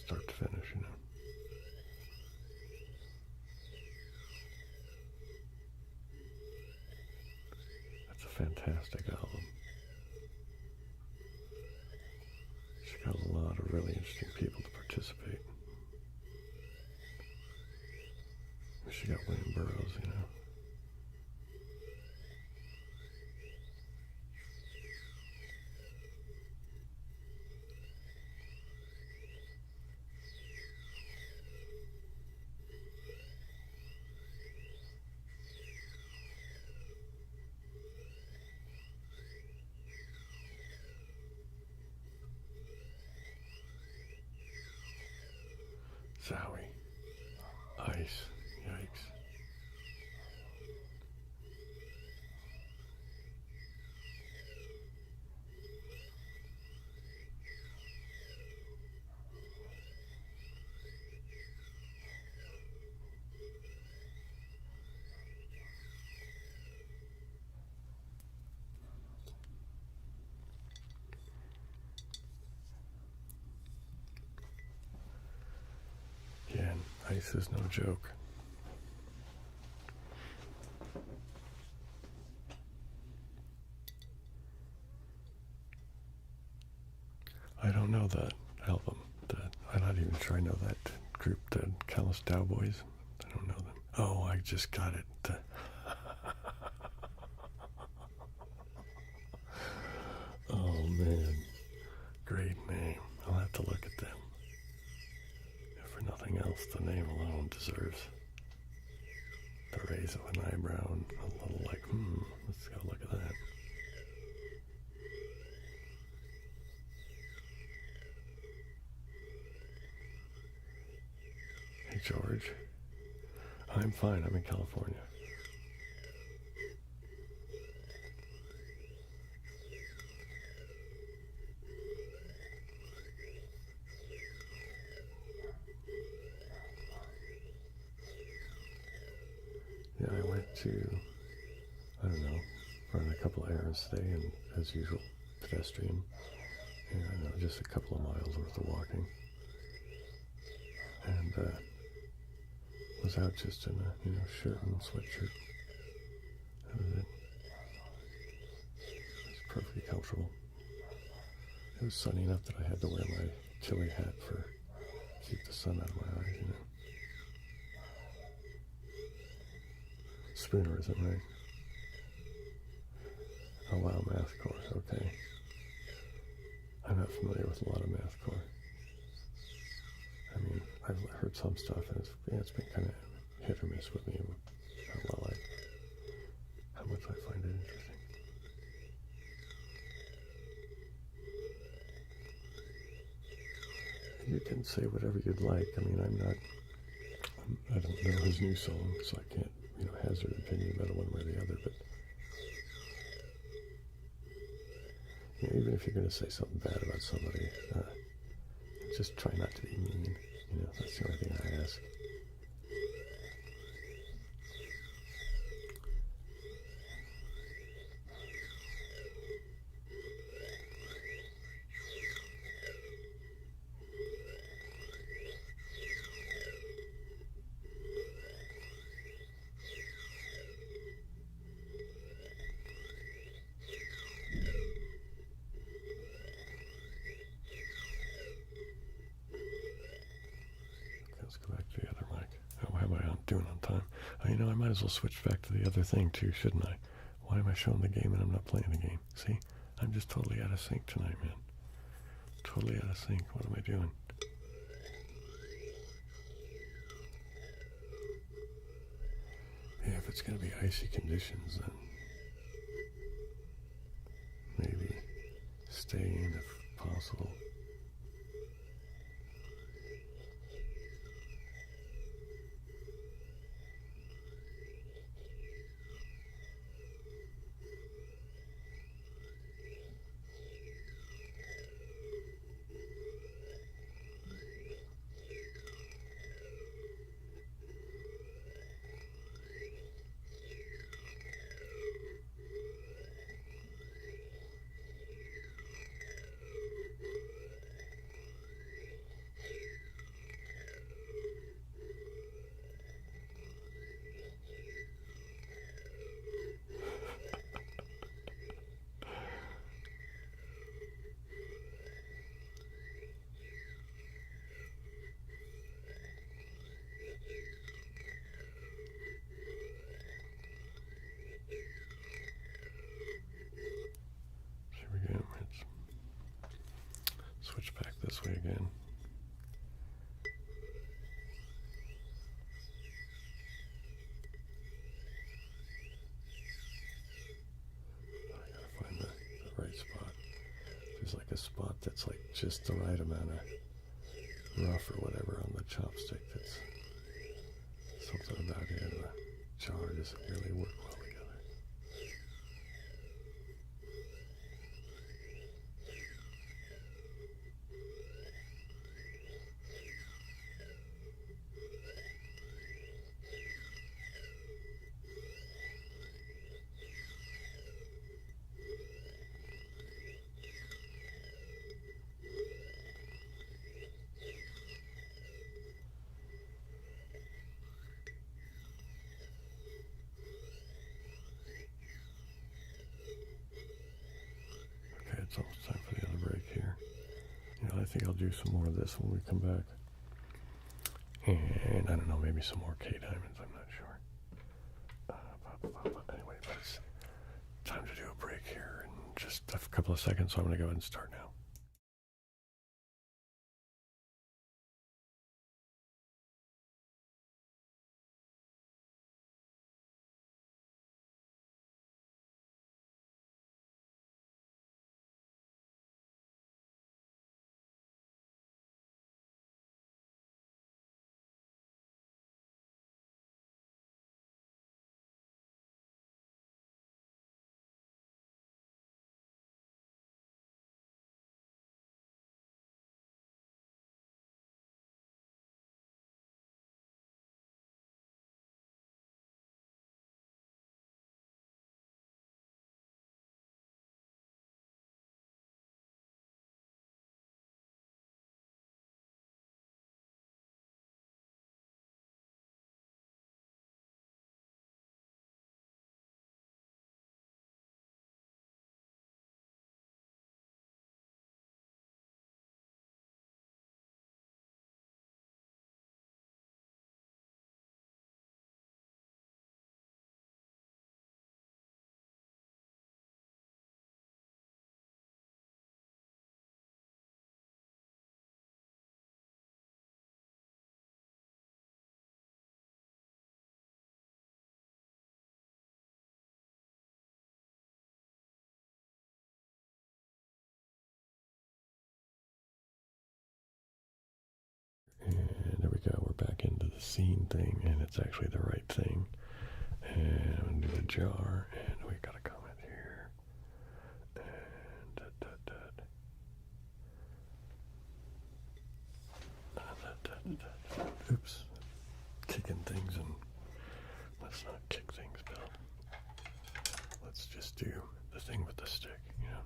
start to finish, That's a fantastic album. She got a lot of really interesting people to participate. She got William Burroughs, Zowie. Ice. Yikes. Yeah, ice is no joke. I don't know that album. I'm not even sure I know that group, the Callous Cowboys. I don't know them. Oh, I just got it. Oh man, great name. I'll have to look at them. If for nothing else, the name alone deserves the raise of an eyebrow and a little like, let's go look at that. Hey George, I'm fine. I'm in California. Yeah, I went to, I don't know, run a couple errands today, and as usual, pedestrian, and just a couple of miles worth of walking, and was out just in a shirt and sweatshirt. That was it. It was perfectly comfortable. It was sunny enough that I had to wear my chili hat for keep the sun out of my eyes, Spoonerism, right? Oh wow, math course, okay. I'm not familiar with a lot of math core. I mean, I've heard some stuff, and it's been kind of hit or miss with me. How much I find it interesting. You can say whatever you'd like. I mean, I don't know his new song, so I can't, hazard an opinion about it one way or the other. But even if you're going to say something bad about somebody, just try not to be mean. That's the only thing I ask. Let's go back to the other mic. How am I doing on time? I might as well switch back to the other thing too, shouldn't I? Why am I showing the game and I'm not playing the game? See? I'm just totally out of sync tonight, man. Totally out of sync. What am I doing? Yeah, if it's going to be icy conditions, then maybe stay in if possible. Switch back this way again. I gotta find the right spot. There's like a spot that's like just the right amount of rough or whatever on the chopstick. That's something about it. The jar doesn't really work well together. It's almost time for the other break here. I think I'll do some more of this when we come back. And I don't know, maybe some more K-diamonds, I'm not sure. Anyway, but it's time to do a break here in just a couple of seconds, so I'm going to go ahead and start now. scene thing, and it's actually the right thing. And we'll do a jar, and we got a comment here. And oops, kicking things, and let's not kick things, Bill. Let's just do the thing with the stick, you know.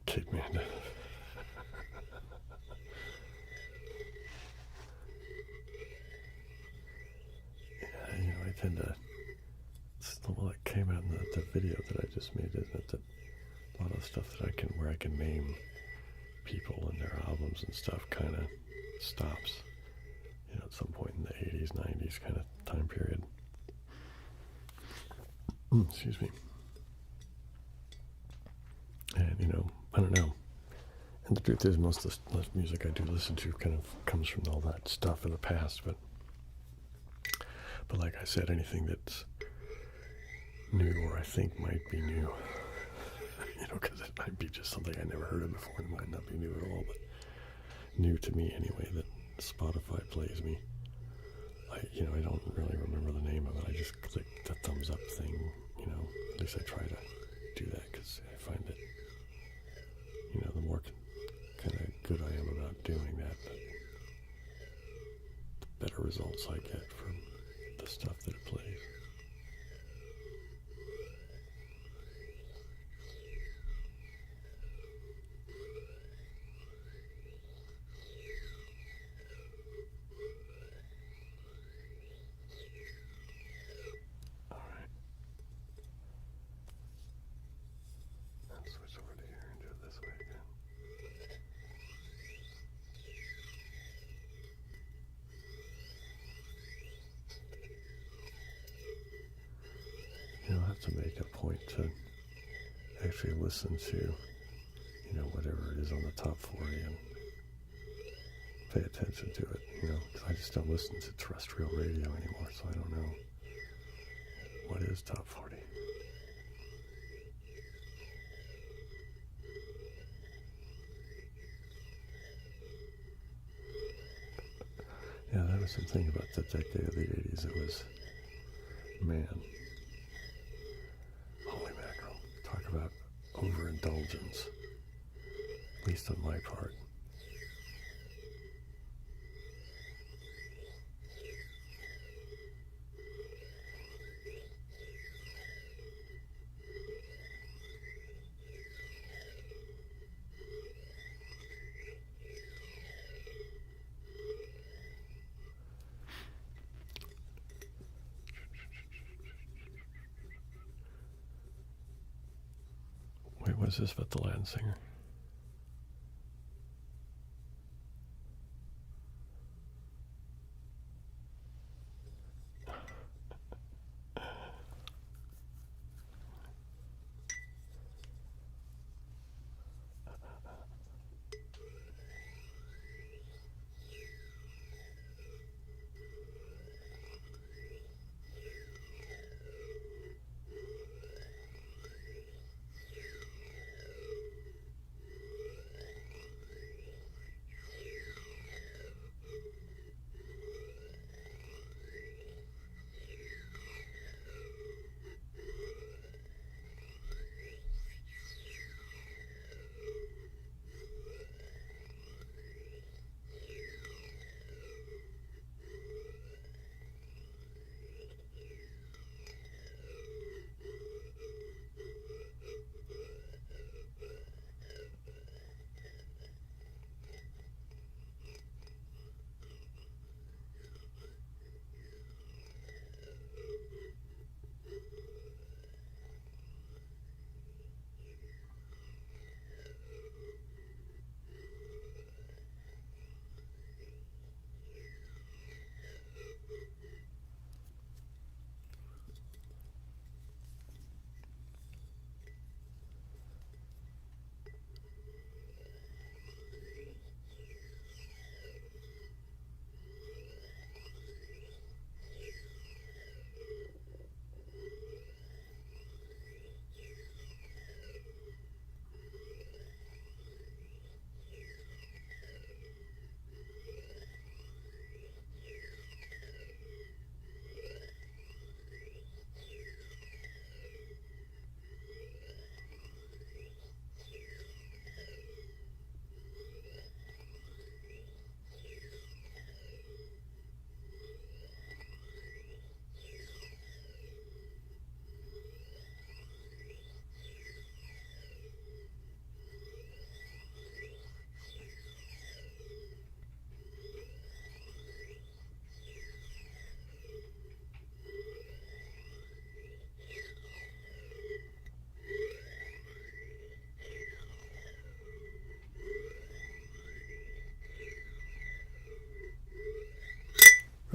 Kid man. Yeah, you know, I tend to. It's the one that came out in the video that I just made, isn't it? That a lot of stuff that where I can name people and their albums and stuff kind of stops, you know, at some point in the 80s, 90s kind of time period. Excuse me. And, you know, I don't know. And the truth is, most of the music I do listen to kind of comes from all that stuff in the past. But like I said, anything that's new or I think might be new, you know, because it might be just something I never heard of before. It might not be new at all, but new to me anyway, that Spotify plays me. I don't really remember the name of it. I just click the thumbs up thing, you know. At least I try to do that, because I find that, you know, the more kind of good I am about doing that, the better results I get from the stuff that it plays. Switch over to here and do it this way again. You'll have to make a point to actually listen to, you know, whatever it is on the top 40 and pay attention to it, you know, because I just don't listen to terrestrial radio anymore, so I don't know what is top 40. Yeah, that was something about the decade of the 80s. It was, man, holy mackerel. Talk about overindulgence, at least on my part. Wait, what is this about the Latin singer?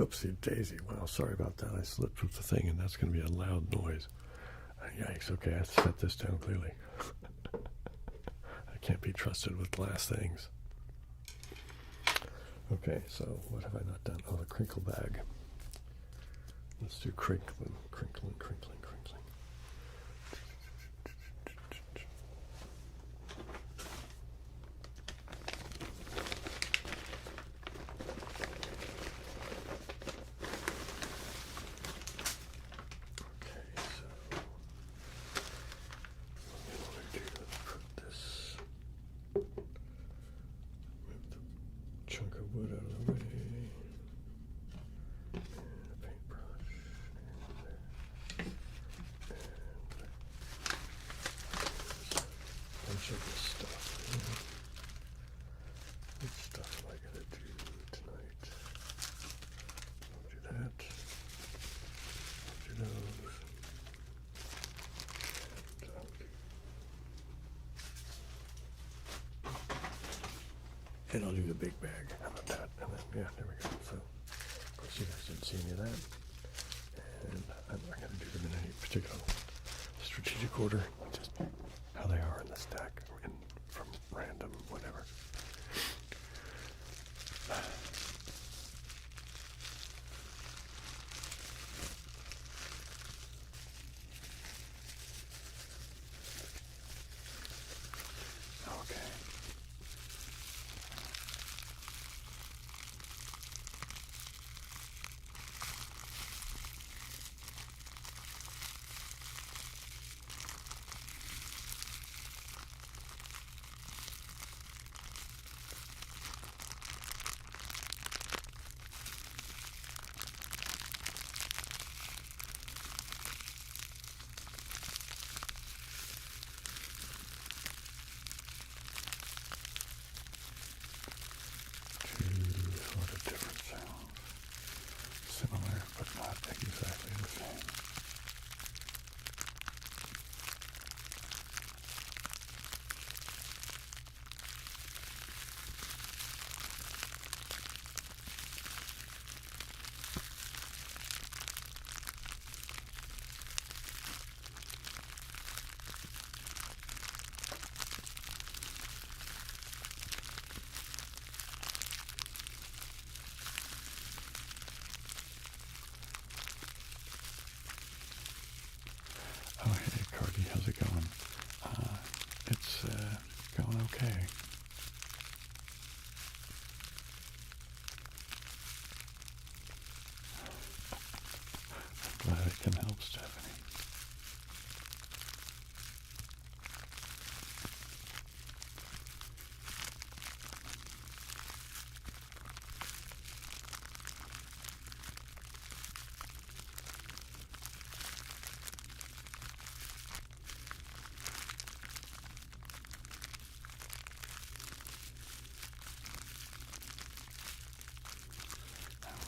Oopsie daisy. Well, sorry about that. I slipped with the thing, and that's going to be a loud noise. Yikes. Okay, I have to set this down clearly. I can't be trusted with glass things. Okay, so what have I not done? Oh, the crinkle bag. Let's do crinkling, crinkling, crinkling, crinkling. Chunk of wood out of the way. And a paintbrush. And a bunch of this stuff. What stuff am I going to do tonight? I'll do that. I'll do those. And I'll do. And I'll do the big bag. How about that? And then, yeah, there we go. So, of course, you guys didn't see any of that. And I'm not going to do them in any particular strategic order. Just how they are in the stack, and from random, whatever. Okay. Sort of different sounds. Similar, but not exactly the same. Oh, hey, Cardi, how's it going? It's going okay. I'm glad I can help, Stephanie.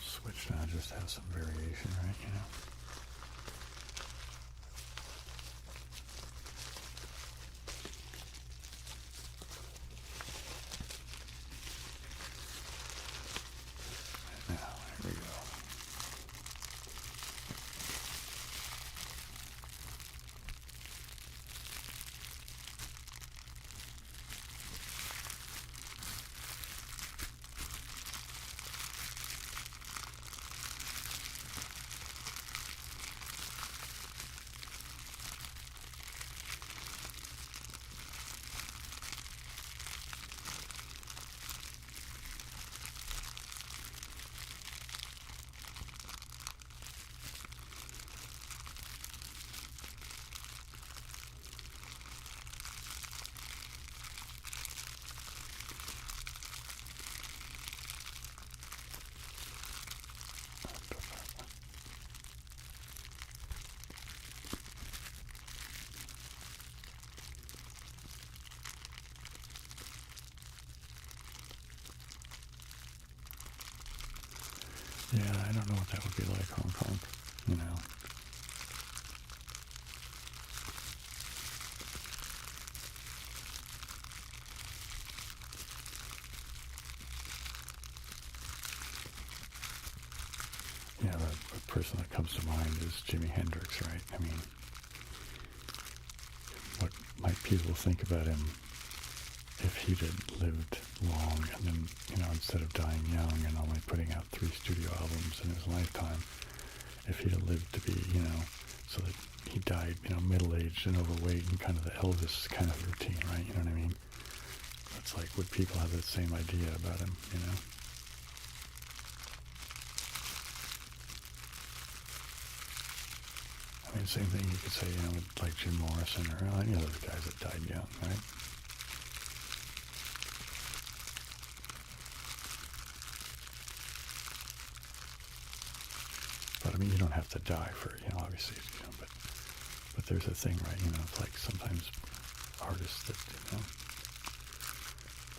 Switch now, just have some variation, right? You know. Now, here we go. Yeah, I don't know what that would be like, Hong Kong, you know. person that comes to mind is Jimi Hendrix, right? I mean, what might people think about him if he'd had lived long and then, instead of dying young and only putting out 3 studio albums in his lifetime, if he'd have lived to be, so that he died, middle-aged and overweight and kind of the Elvis kind of routine, right? You know what I mean? It's like, would people have the same idea about him, I mean, same thing you could say, with like Jim Morrison or any of those guys that died young, right? But I mean, you don't have to die for, obviously, but there's a thing, right? It's like sometimes artists that,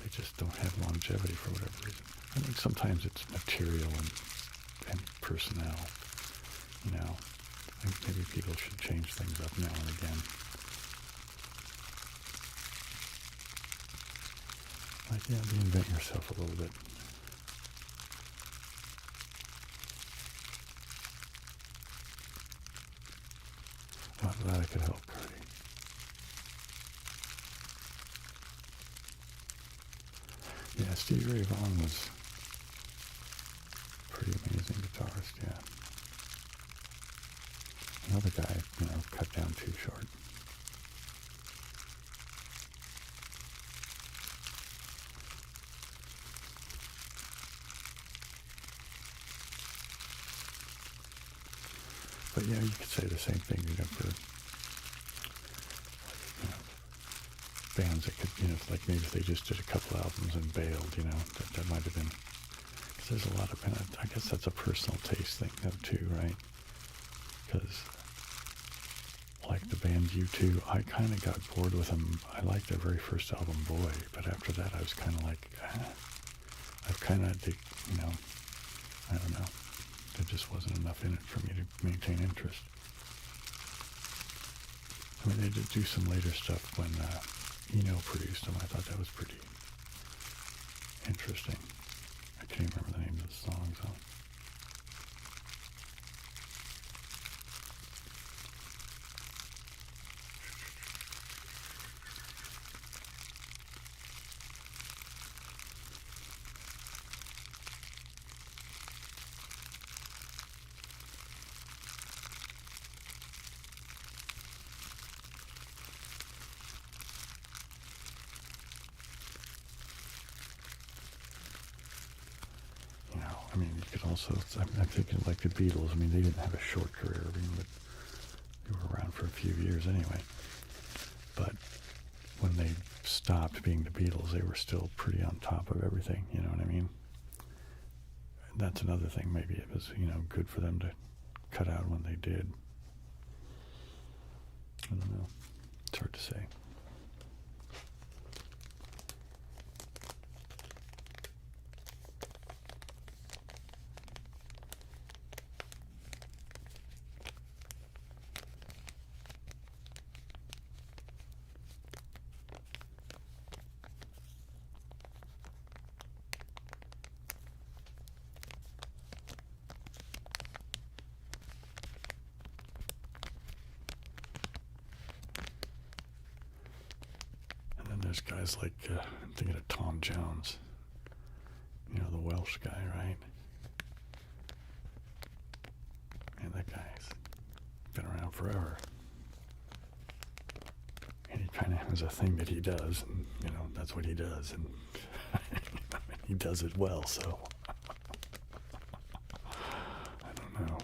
they just don't have longevity for whatever reason. I think sometimes it's material and personnel, I think maybe people should change things up now and again. Like, reinvent yourself a little bit. Well, glad I could help, Cardi. Yeah, Stevie Ray Vaughan was a pretty amazing guitarist, yeah. Another guy, cut down too short. But yeah, you could say the same thing, for bands that could, like maybe if they just did a couple albums and bailed, that might have been, because there's a lot of, and I guess that's a personal taste thing though too, right? Because like the band U2, I kind of got bored with them. I liked their very first album, Boy, but after that I was kind of like, I've kind of, I don't know. There just wasn't enough in it for me to maintain interest. I mean, they did do some later stuff when Eno produced them. I thought that was pretty interesting. I can't remember the name of the song, so. I mean, you could also, I'm thinking like the Beatles. I mean, they didn't have a short career. I mean, but they were around for a few years anyway. But when they stopped being the Beatles, they were still pretty on top of everything. You know what I mean? And that's another thing. Maybe it was, good for them to cut out when they did. I don't know. It's hard to say. There's guys like, I'm thinking of Tom Jones, the Welsh guy, right? And that guy's been around forever. And he kind of has a thing that he does, and, that's what he does, and he does it well, so I don't know.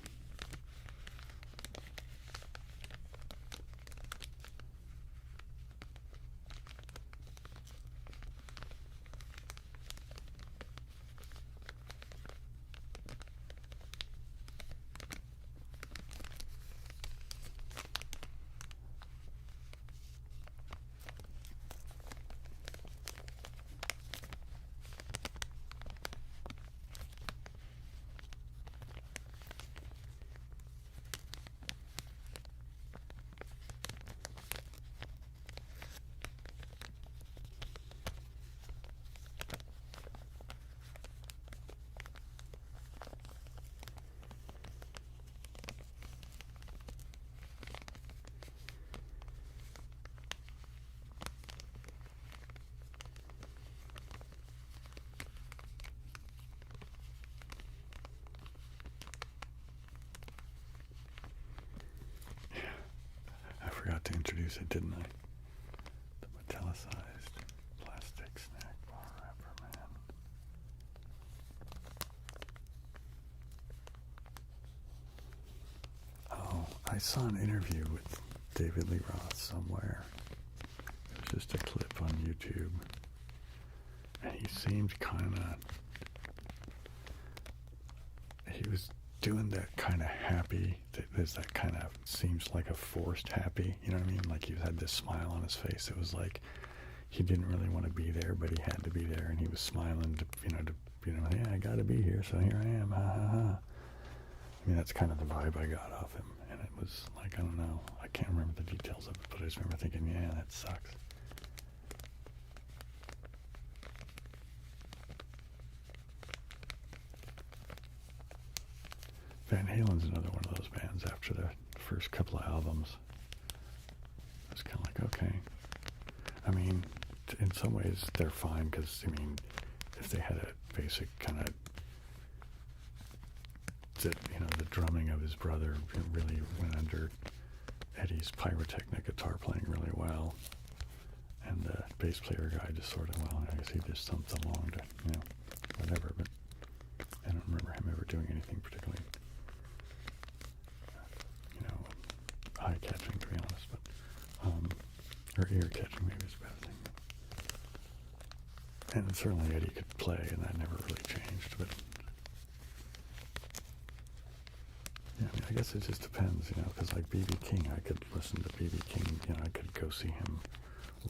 introduce it, didn't I? The metallicized plastic snack bar wrapper, man. Oh, I saw an interview with David Lee Roth somewhere. It was just a clip on YouTube. And he seemed kind of... He was doing that kind of happy. There's that kind of... Seems like a forced happy. You know what I mean? Like he had this smile on his face. It was like he didn't really want to be there, but he had to be there. And he was smiling to, yeah, I got to be here, so here I am. Ha, ha, ha. I mean, that's kind of the vibe I got off him. And it was like, I don't know. I can't remember the details of it, but I just remember thinking, yeah, that sucks. Van Halen's another one of those bands after the first couple of albums. It was kind of like, okay. I mean, in some ways they're fine because, I mean, if they had a basic kind of, the drumming of his brother really went under Eddie's pyrotechnic guitar playing really well. And the bass player guy just sort of, well, I guess he just thumped along to, whatever. But I don't remember him ever doing anything particularly, eye-catching, to be honest. But, or ear-catching maybe is a bad thing. And certainly Eddie could play, and that never really changed. But yeah, I mean, I guess it just depends, because like B.B. King, I could listen to B.B. King, I could go see him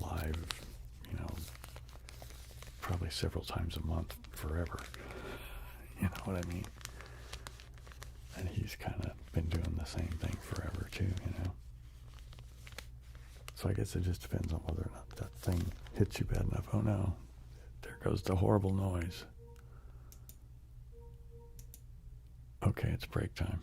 live, probably several times a month forever. You know what I mean? And he's kind of been doing the same thing forever too, So I guess it just depends on whether or not that thing hits you bad enough. Oh no, there goes the horrible noise. Okay, it's break time.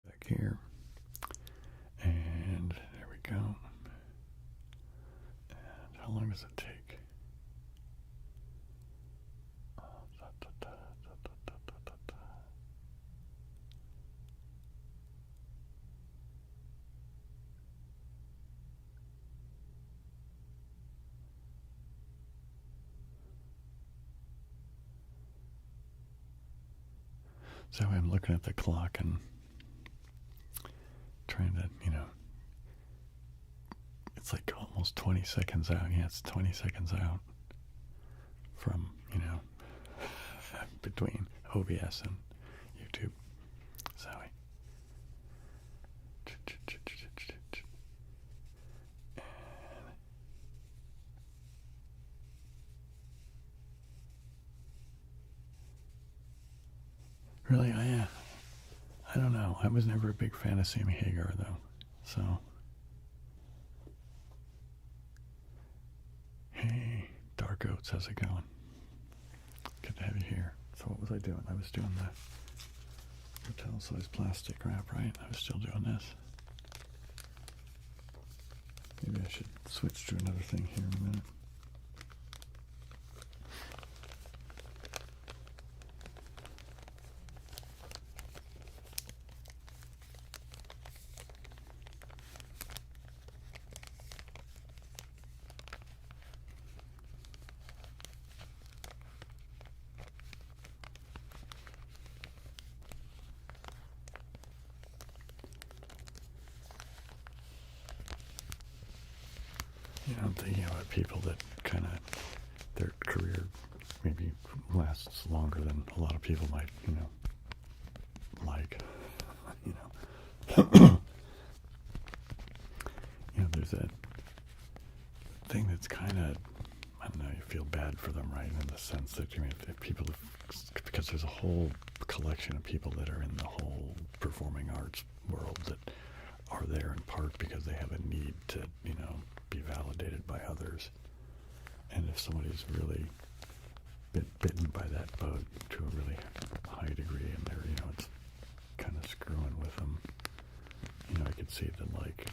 Back here. And there we go. And how long does it take? So I'm looking at the clock and trying to, it's like almost 20 seconds out. Yeah, it's 20 seconds out from, between OBS and YouTube. Sorry. Really, I don't know. I was never a big fan of Sammy Hagar, though. So, hey, Dark Oats, how's it going? Good to have you here. So what was I doing? I was doing the hotel-sized plastic wrap, right? I was still doing this. Maybe I should switch to another thing here in a minute. I'm thinking about people that kind of, their career maybe lasts longer than a lot of people might, like, there's that thing that's kind of, I don't know, you feel bad for them, right? In the sense that, if people, because there's a whole collection of people that are in the whole performing arts world that are there in part because they have a need to, be validated by others. And if somebody's really been bitten by that bug to a really high degree, and they're, it's kind of screwing with them, I could see them, like,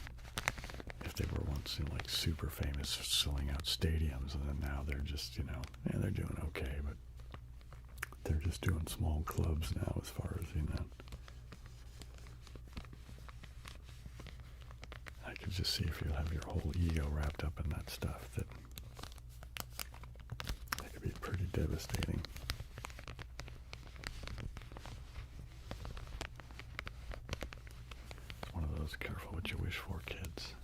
if they were once, like, super famous, selling out stadiums, and then now they're just, they're doing okay, but they're just doing small clubs now as far as, I could just see if you have your whole ego wrapped up in that stuff, that could be pretty devastating. It's one of those careful what you wish for kids.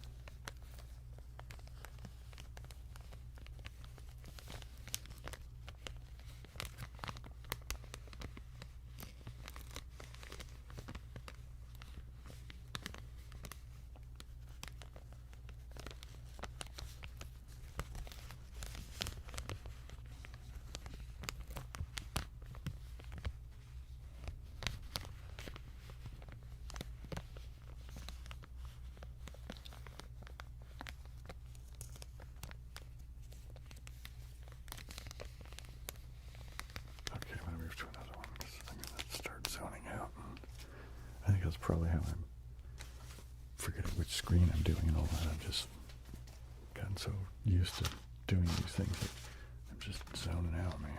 To another one because I'm going to start zoning out. I think that's probably how I'm forgetting which screen I'm doing and all that. I've just gotten so used to doing these things that I'm just zoning out, man.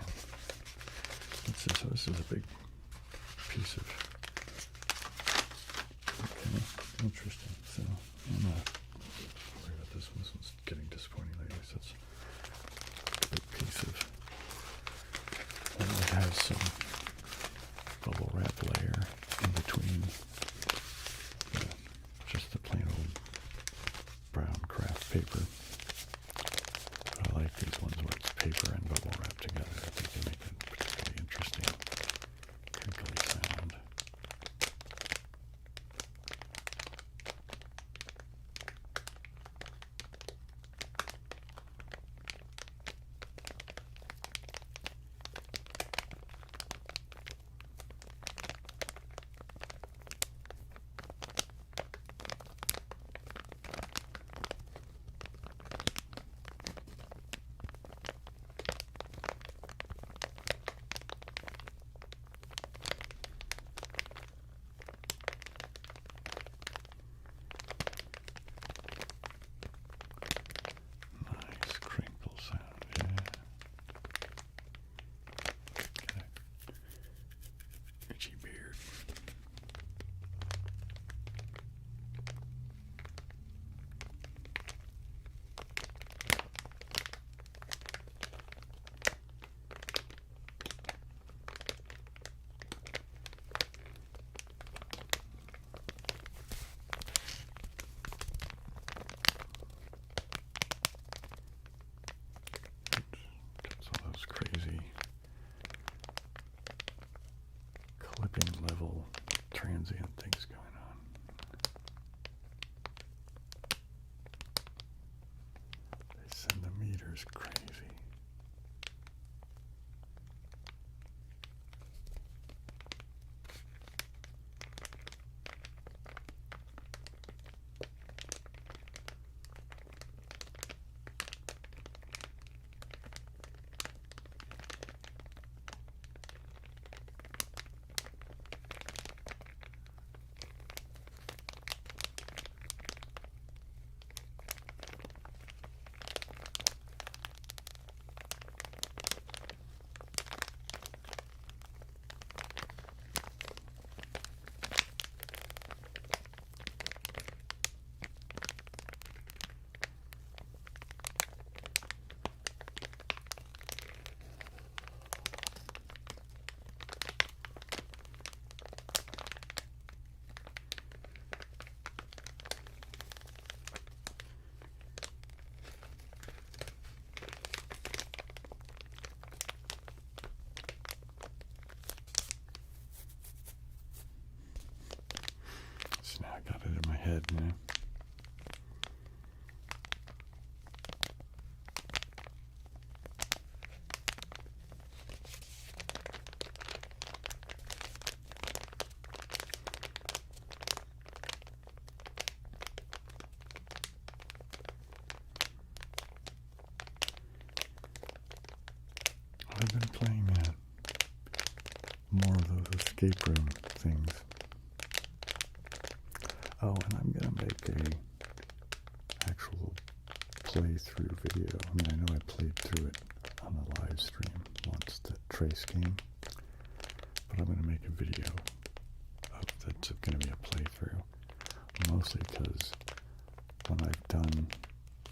So this is a big piece of, okay, interesting. So I'm not worried about this one. This one's getting disappointing lately. So it's a big piece of, it has some bubble wrap layer in between just the plain old brown craft paper. But I like these ones where it's paper and bubble wrap together. I think they make a particularly interesting crinkly sound. Yeah. I've been playing more of those escape room things. Oh, and I'm gonna make a actual playthrough video. I mean, I know I played through it on a live stream once, the Trace game, but I'm gonna make a video that's gonna be a playthrough, mostly because when I've done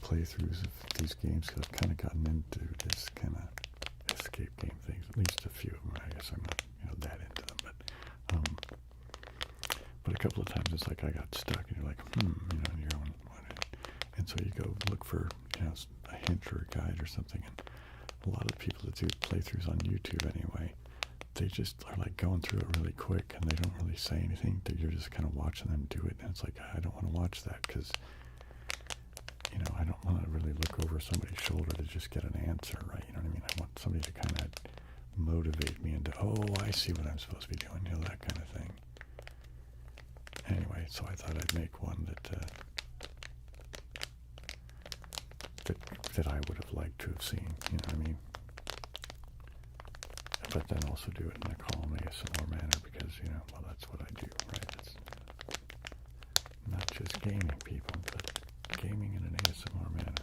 playthroughs of these games, because I've kind of gotten into this kind of escape game things, at least a few of them. I guess I'm not, that into them, but a couple of times it's like I got stuck, and you're like, and you're going, and so you go look for, a hint or a guide or something, and a lot of people that do playthroughs on YouTube anyway, they just are like going through it really quick, and they don't really say anything. You're just kind of watching them do it, and it's like, I don't want to watch that, because I don't want to really look over somebody's shoulder to just get an answer, right? You know what I mean? I want somebody to kind of motivate me into, oh, I see what I'm supposed to be doing, that kind of thing. Anyway, so I thought I'd make one that I would have liked to have seen, you know what I mean? But then also do it in a calm ASMR manner, because, well, that's what I do, right? It's not just gaming, people, but gaming in an ASMR manner.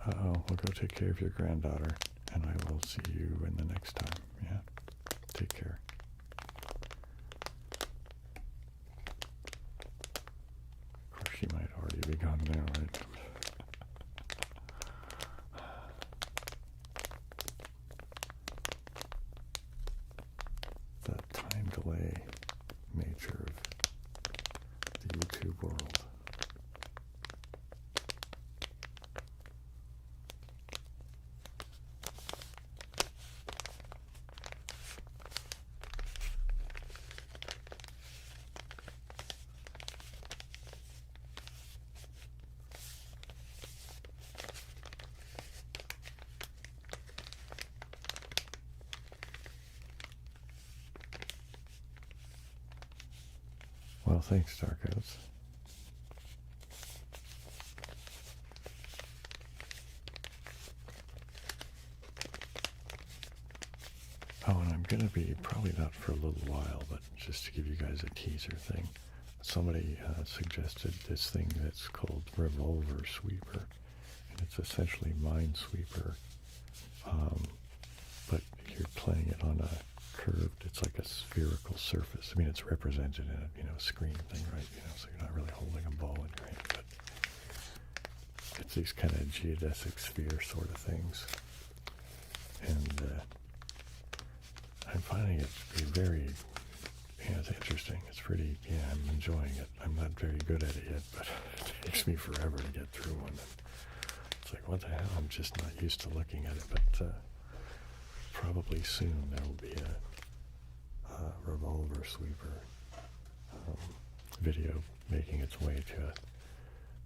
Well, go take care of your granddaughter, and I will see you in the next time, yeah? Take care. Of course, she might already be gone now, right? The time delay nature of the YouTube world. Well, thanks, Darkouts. Oh, and I'm going to be, probably not for a little while, but just to give you guys a teaser thing, somebody suggested this thing that's called Revolver Sweeper, and it's essentially Minesweeper, but you're playing it on a curved, it's like a spherical surface. I mean, it's represented in a screen thing, right? So you're not really holding a ball in your hand, but it's these kind of geodesic sphere sort of things. And I'm finding it to be very, it's interesting. It's pretty, I'm enjoying it. I'm not very good at it yet, but it takes me forever to get through one. And it's like, what the hell? I'm just not used to looking at it, but probably soon there will be a Revolver Sweeper video making its way to a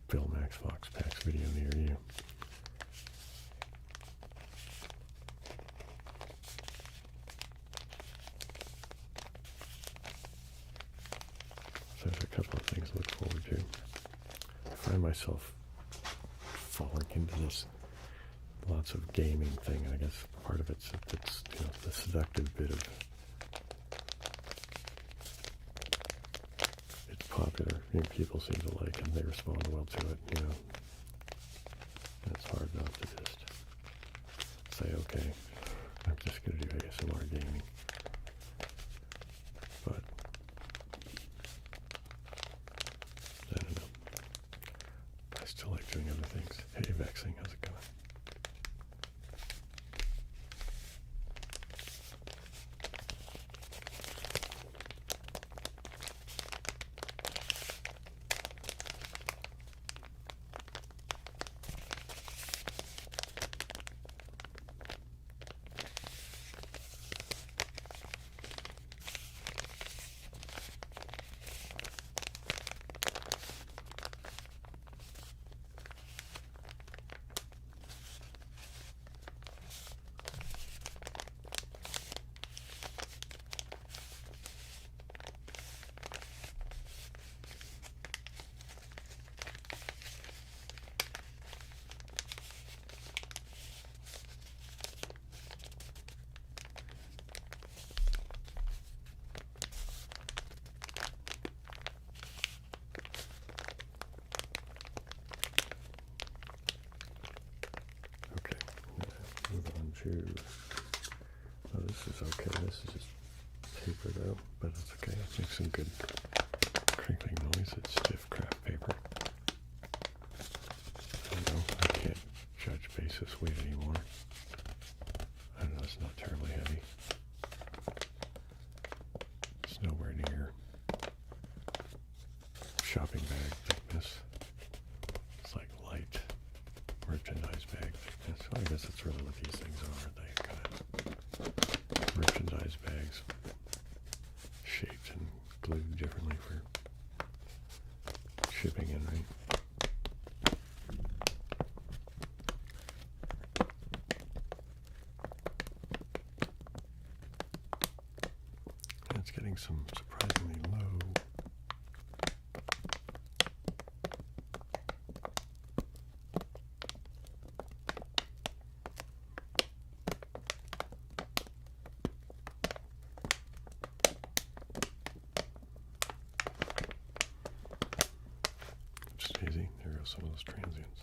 Bill MaxVoxPax video near you. So there's a couple of things to look forward to. I find myself falling into this lots of gaming thing, and I guess part of it's the seductive bit of it's popular. People seem to like it, and they respond well to it, and it's hard not to just say, okay, I'm just going to do ASMR gaming. But I don't know. I still like doing other things. Hey, Vexing, how's it going? to, oh, this is okay. This is just paper though, but it's okay. It makes some good crinkling noise. It's stiff craft paper. I don't know, I can't judge basis weight anymore. I don't know, it's not terribly heavy. It's nowhere near shopping bag thickness. It's like light merchandise bag thickness. So I guess that's really what these things are. They kind of merchandise bags shaped and glued differently for shipping in, right? It's getting some surprisingly low. Just easy. There go some of those transients.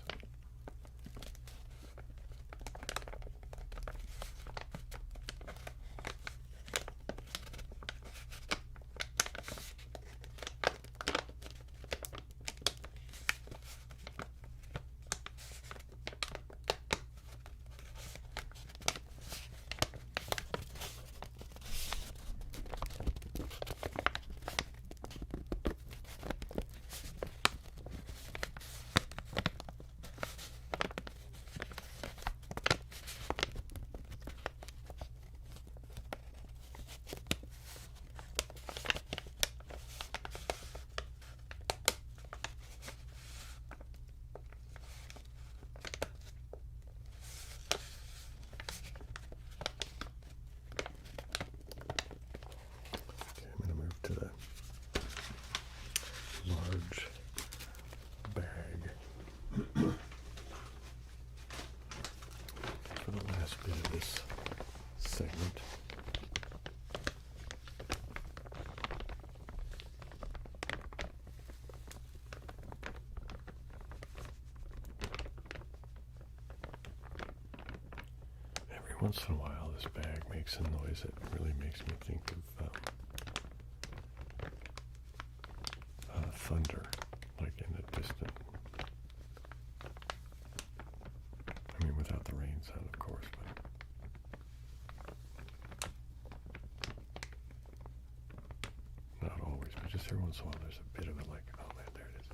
To the large bag for the last bit of this segment. Every once in a while this bag makes a noise that really makes me think of thunder, like in the distant. I mean, without the rain sound, of course, but not always. But just every once in a while, there's a bit of it, like, oh man, there it is.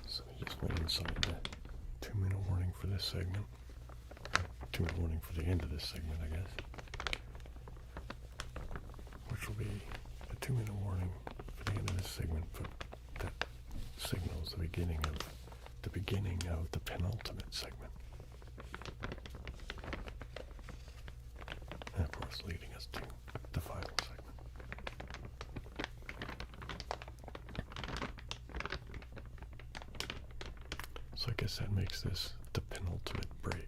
So we just went inside the 2-minute warning for this segment. 2-minute warning for the end of this segment, I guess. Which will be a 2-minute warning for the end of this segment, but that signals the beginning of the penultimate segment. And of course leading us to the final segment. So I guess that makes this the penultimate break.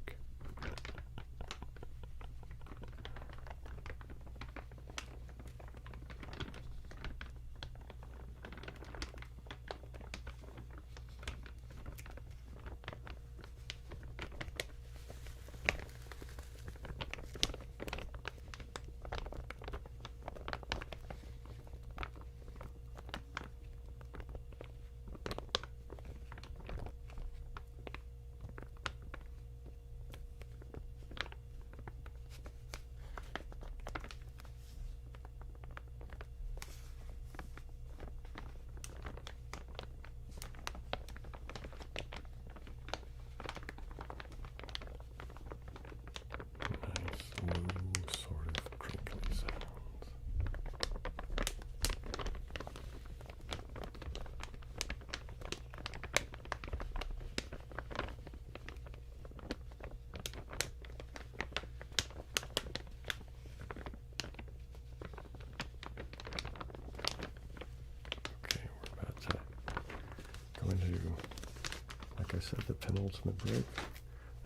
at the penultimate break,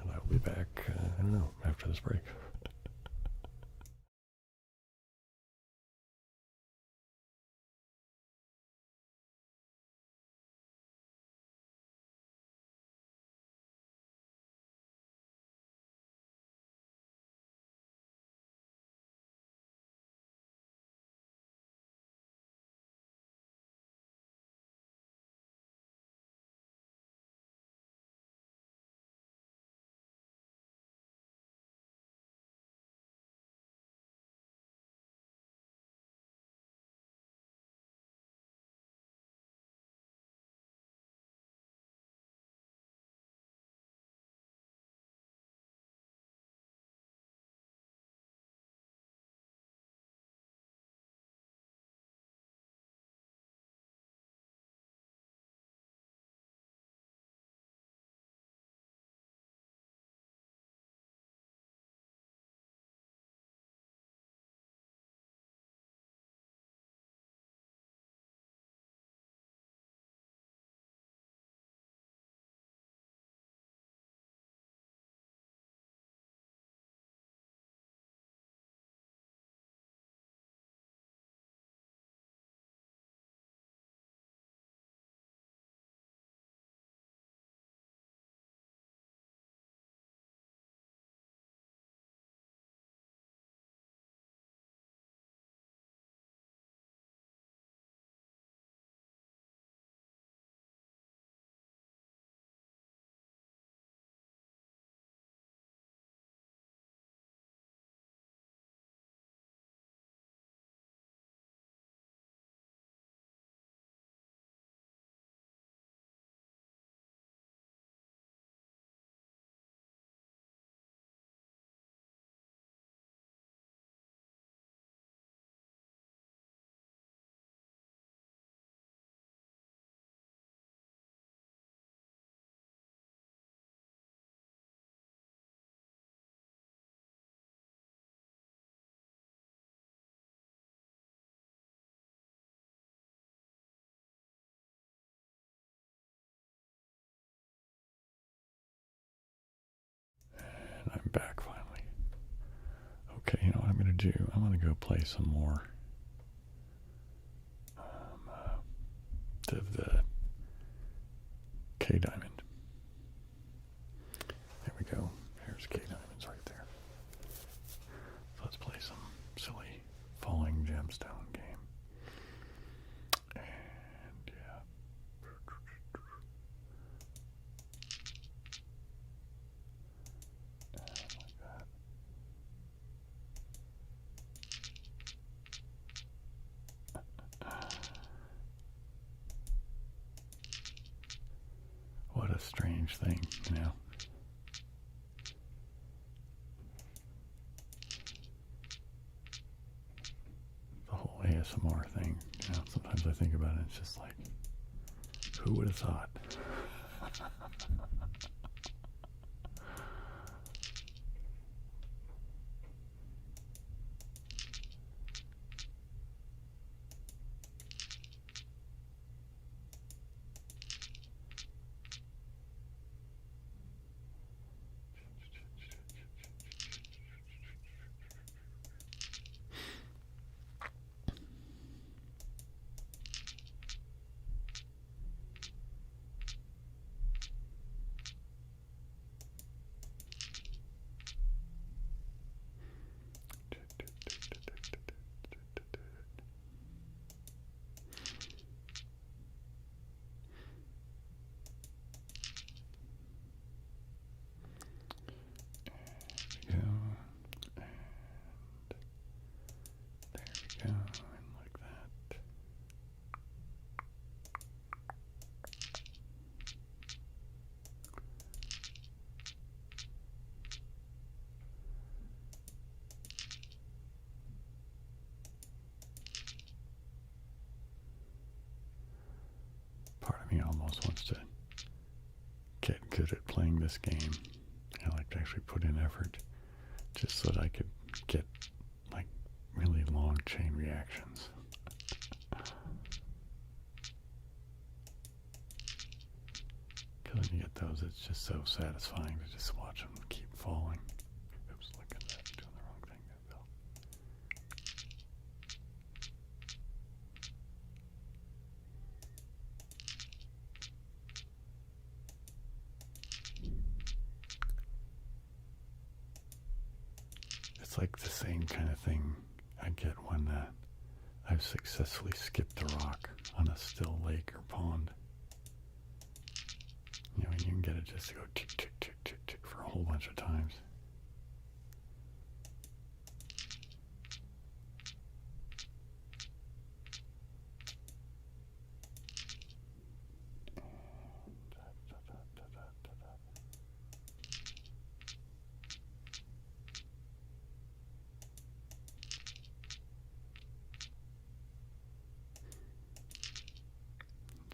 and I'll be back, I don't know, after this break. And I'm back finally. Okay, you know what I'm going to do? I'm going to go play some more of the K Diamond. There we go. Here's K Diamonds right there. So let's play some silly falling gemstone game. And yeah. Like that. What a strange thing, you know. The whole ASMR thing, you know, sometimes I think about it, it's just like, who would have thought? And like that. Part of me almost wants to get good at playing this game. I like to actually put in effort just so that I could get like really long chain reactions. Because when you get those, it's just so satisfying to just watch them keep falling. Oops, look at that, doing the wrong thing. It's like the same kind of thing I get when I've successfully skipped a rock on a still lake or pond. You know, you can get it just to go tick, tick, tick, tick, tick for a whole bunch of times.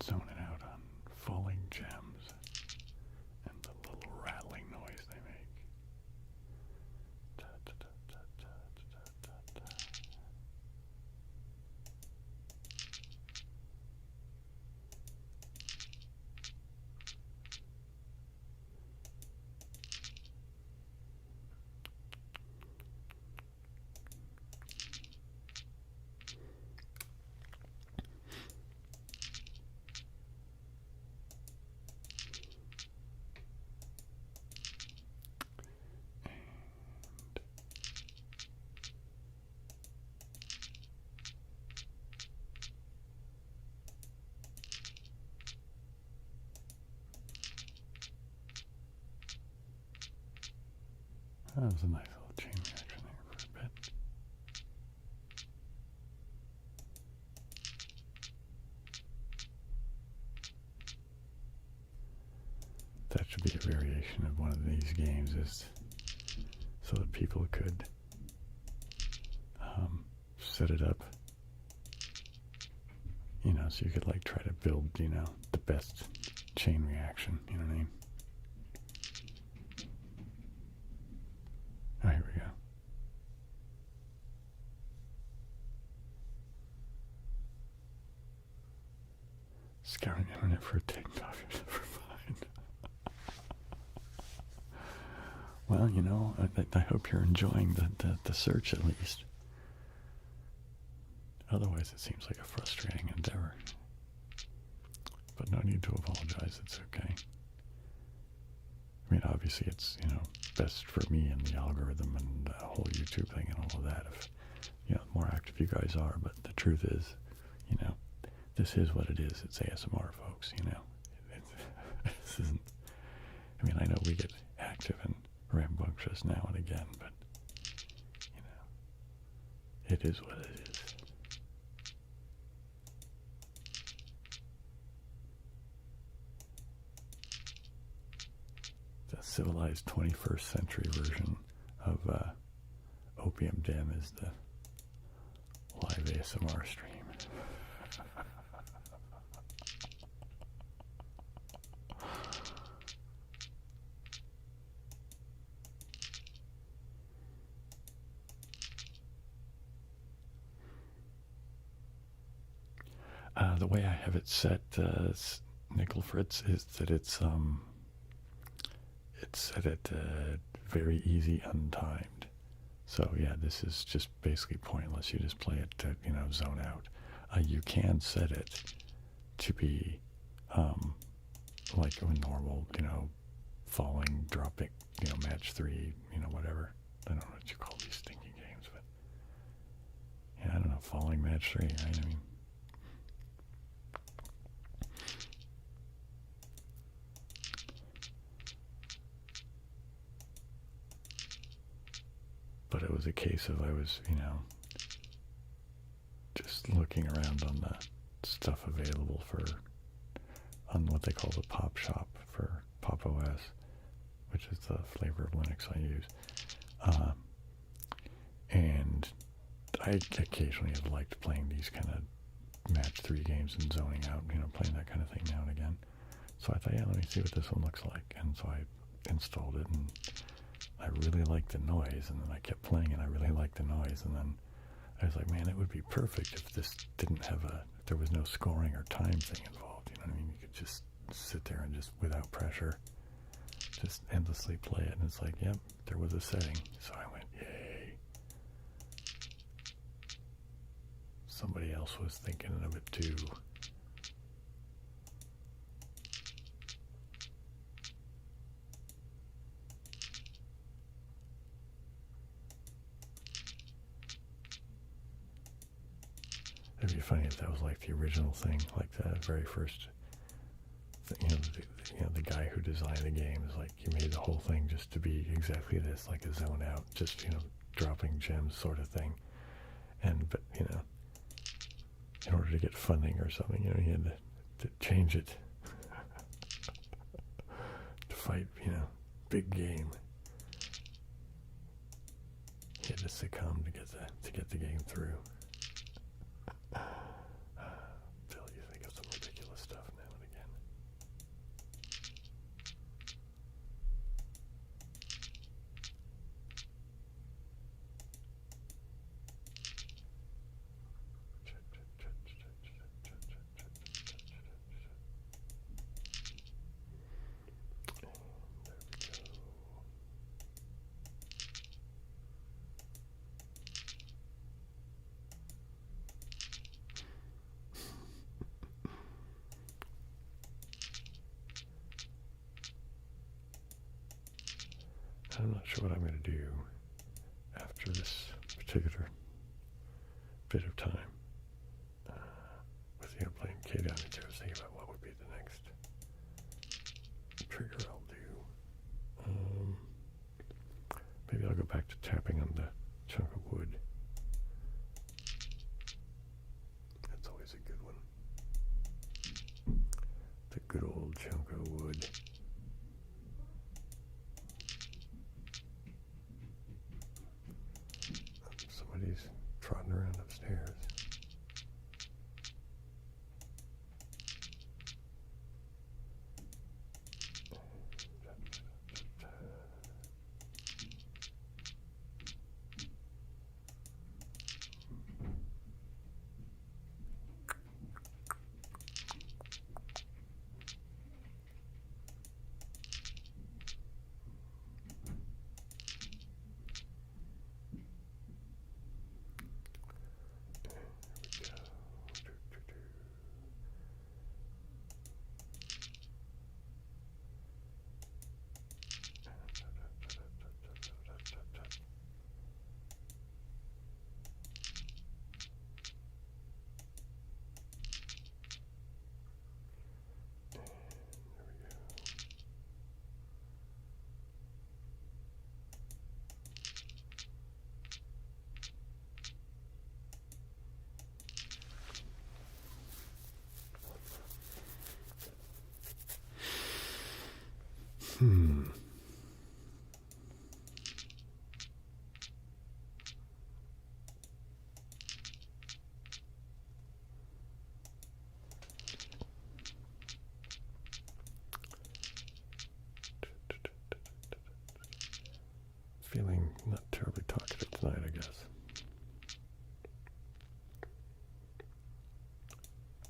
Zoning out on falling gems and the little rattling noise they make. Da, da, da, da, da, da, da, da. That was a nice little chain reaction there for a bit. That should be a variation of one of these games, is so that people could set it up, you know, so you could like try to build, you know, the best chain reaction, you know what I mean? Oh, here we go. Scouring the internet for a TikTok you'll never find. Well, you know, I hope you're enjoying the search at least. Otherwise, it seems like a frustrating endeavor. But no need to apologize, it's okay. I mean, obviously it's, you know, best for me and the algorithm and the whole YouTube thing and all of that if, you know, the more active you guys are. But the truth is, you know, this is what it is. It's ASMR, folks, you know. This isn't, I mean, I know we get active and rambunctious now and again, but, you know, it is what it is. Civilized 21st century version of Opium Den is the live ASMR stream. The way I have it set, Nickel Fritz, is that it's set at very easy untimed. So yeah, this is just basically pointless. You just play it to, you know, zone out. You can set it to be like a normal, you know, falling, dropping, you know, match 3, you know, whatever. I don't know what you call these stinky games, but yeah, I don't know, falling match 3, right? I mean, but it was a case of I was, you know, just looking around on the stuff available on what they call the Pop Shop for Pop OS, which is the flavor of Linux I use. And I occasionally have liked playing these kind of match 3 games and zoning out, you know, playing that kind of thing now and again. So I thought, yeah, let me see what this one looks like. And so I installed it, and I really liked the noise, and then I kept playing and I really liked the noise, and then I was like, man, it would be perfect if this didn't have if there was no scoring or time thing involved, you know what I mean? You could just sit there and just without pressure, just endlessly play it. And it's like, yep, there was a setting. So I went, yay. Somebody else was thinking of it too. It'd be funny if that was like the original thing, like the very first thing, the guy who designed the game is like, he made the whole thing just to be exactly this, like a zone out, just, dropping gems sort of thing. But, in order to get funding or something, he had to change it to fight, big game. He had to succumb to get the game through. Till you think of some ridiculous stuff now and again. I'm not sure what I'm going to do after this particular bit of time with playing K-Down. I was thinking about what would be the next trigger I'll do. Maybe I'll go back to tapping on the chunk of wood. That's always a good one. The good old chunk of wood. Somebody's trotting around upstairs. Feeling not terribly talkative tonight, I guess.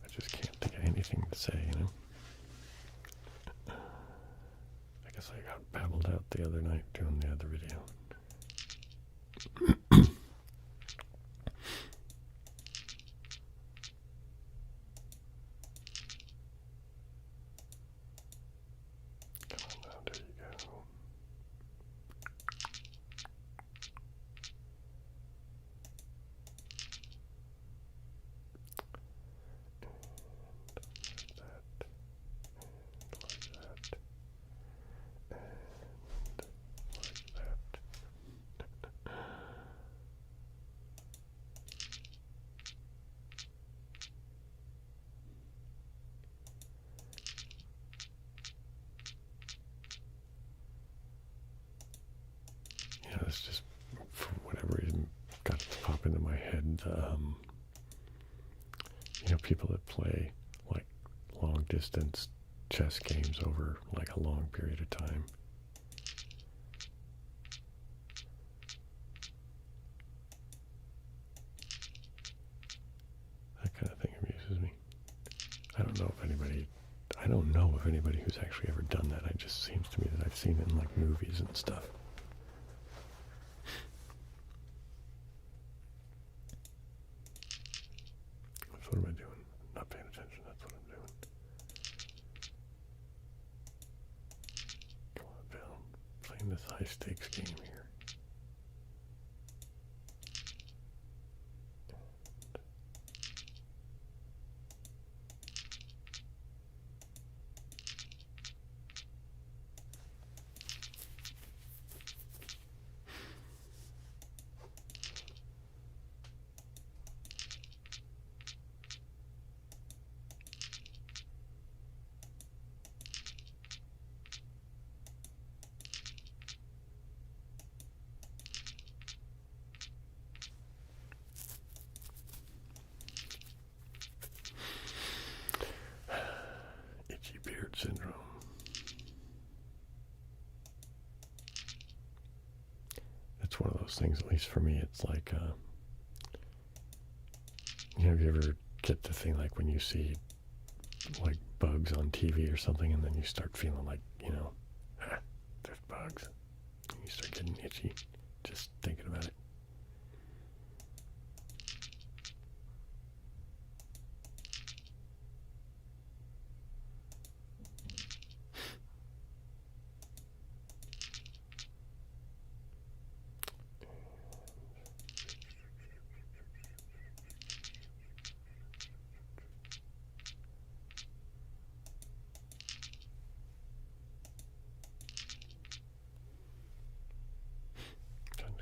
I just can't think of anything to say, I guess I got babbled out the other night doing the other video. Come on now, there you go. It's just, for whatever reason, got to pop into my head. People that play like long distance chess games over like a long period of time. That kind of thing amuses me. I don't know if anybody, I don't know of anybody who's actually ever done that. It just seems to me that I've seen it in like movies and stuff. What am I doing? Not paying attention. That's what I'm doing. Come on, Bill. Playing this high stakes game here. Beard syndrome. It's one of those things, at least for me, it's like, have you ever get the thing like when you see like bugs on TV or something and then you start feeling like, there's bugs. And you start getting itchy just thinking about it.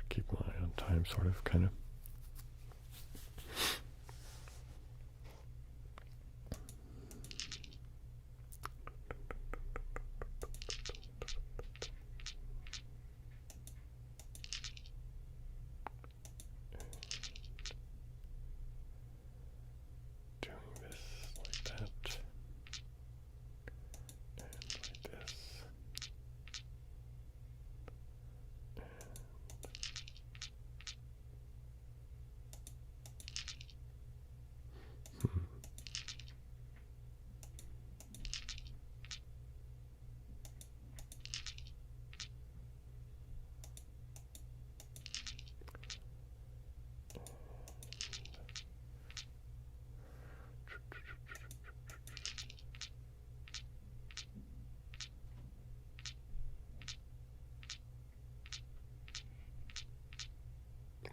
Keep my eye on time, sort of, kind of. Doing this like that, and like this.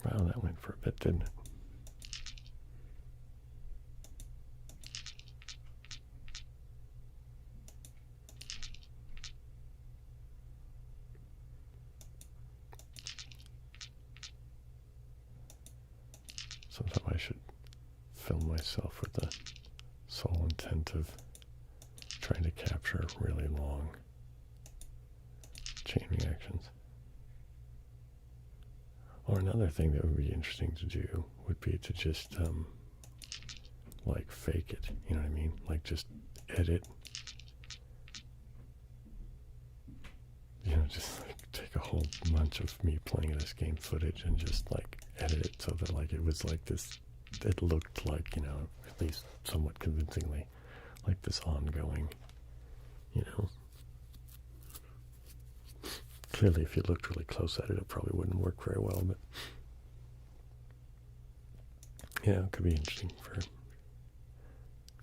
Wow, that went for a bit, didn't it? Sometime I should film myself with the sole intent of trying to capture really long chain reactions. Or another thing that would be interesting to do would be to just, like, fake it, you know what I mean? Like, just edit, just, like, take a whole bunch of me playing this game footage and just, like, edit it so that, like, it was like this, it looked like, at least somewhat convincingly, like this ongoing, Clearly, if you looked really close at it, it probably wouldn't work very well, but yeah, it could be interesting for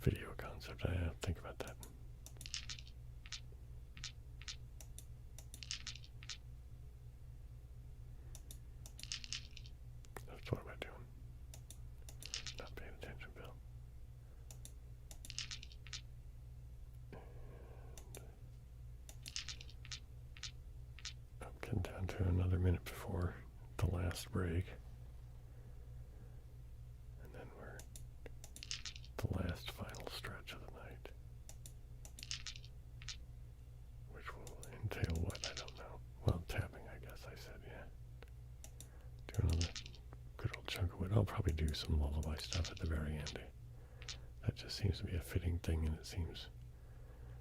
video concept. I have to think about that. That's what am I doing? Not paying attention, Bill. Getting down to another minute before the last break. And then we're the last final stretch of the night. Which will entail what? I don't know. Well, tapping, I guess I said, yeah. Do another good old chunk of it. I'll probably do some lullaby stuff at the very end. That just seems to be a fitting thing, and it seems,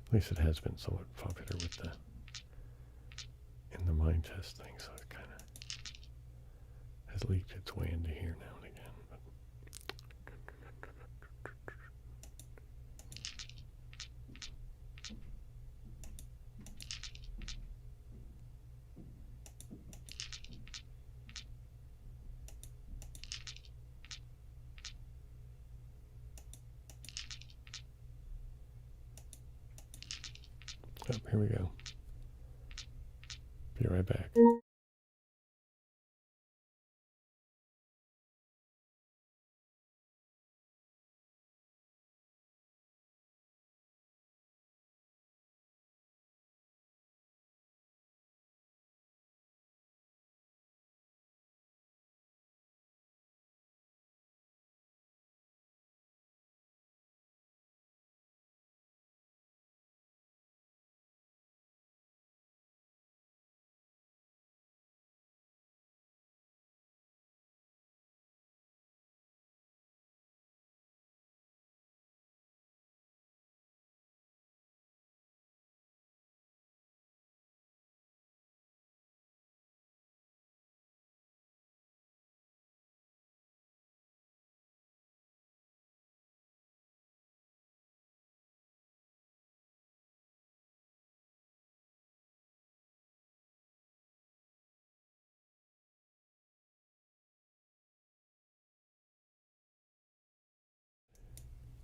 at least it has been somewhat popular with the in the mind test thing, so it kind of has leaked its way into here now and again. But Oh, here we go. Be right back.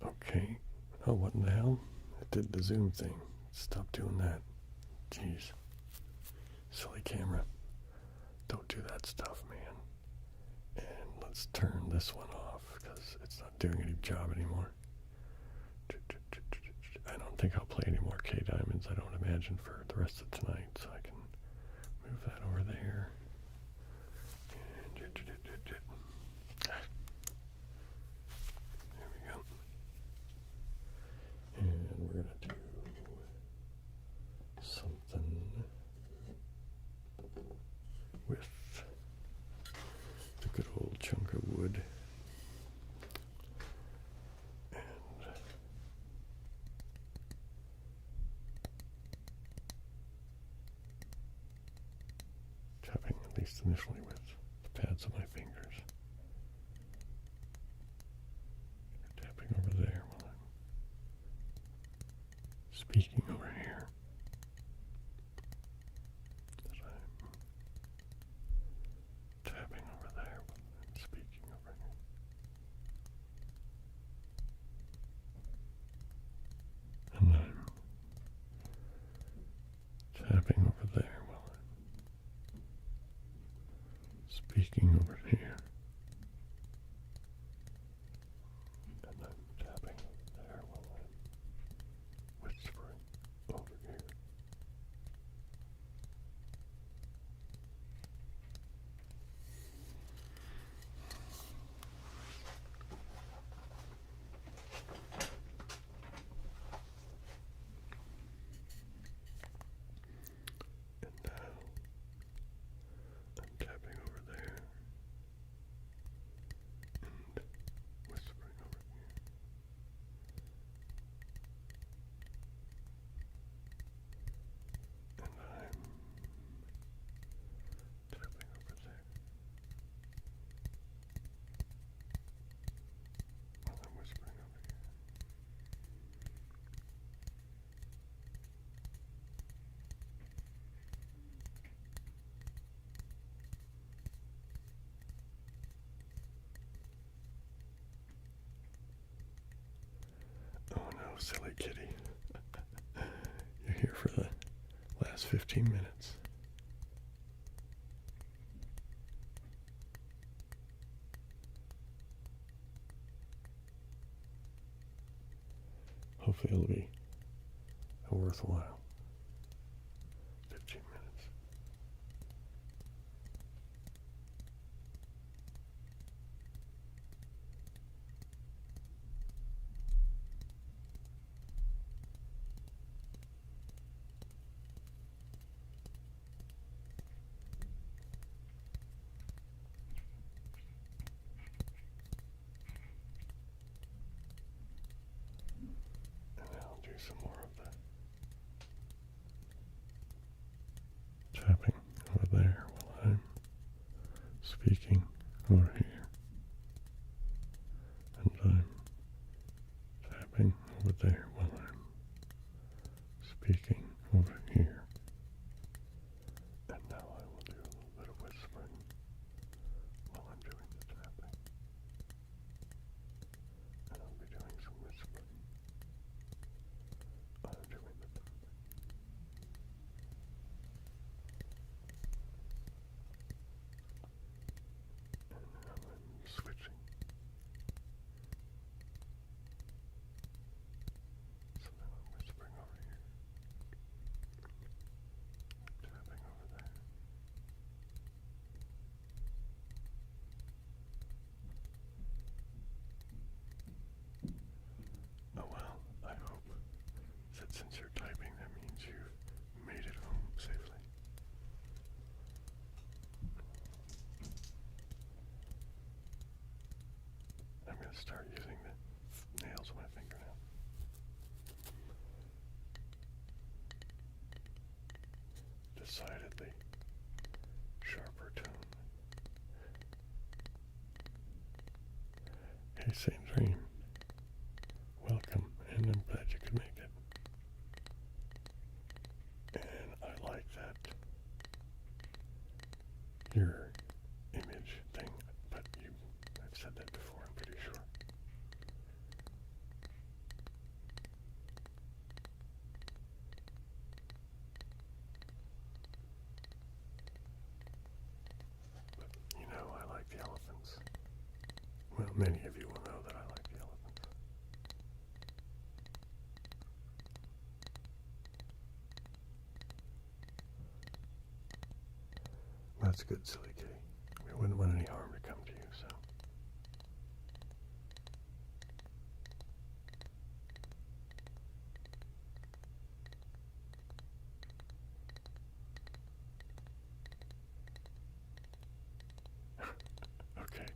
Okay. Oh, what in the hell? It did the zoom thing. Stop doing that. Jeez. Silly camera. Don't do that stuff, man. And let's turn this one off because it's not doing any job anymore. I don't think I'll play any more K-Diamonds, I don't imagine, for the rest of tonight, so I can move that over there. There we go. And we're going to do something with the good old chunk of wood. Tapping, at least initially, with the pads of my fingers. Tapping over there while I'm speaking over here. As I'm tapping over there while I'm speaking over here. And I'm tapping over there while I'm speaking over here. And I'm tapping over there while I'm whispering over here. And now I'm tapping over there and whispering over here. And I'm tapping over there while I'm whispering over here. Oh no, silly kitty. You're here for the last 15 minutes. Hopefully it'll be a worthwhile 15 minutes. And I'll do some more of the tapping over there while I'm speaking over here. And I'm tapping over there while I'm speaking over here. And now I will do a little bit of whispering while I'm doing the tapping. And I'll be doing some whispering while I'm doing the tapping. start using the nails of my fingernail. Decidedly sharper tone. Hey, St. Dream, welcome, and I'm glad you could make it. And I like that your image thing, but I've said that before, I'm pretty sure. But you know, I like the elephants. Well, many of you will know that I like the elephants. That's good, silly Kay. We wouldn't want any harm to come to you, so. Okay.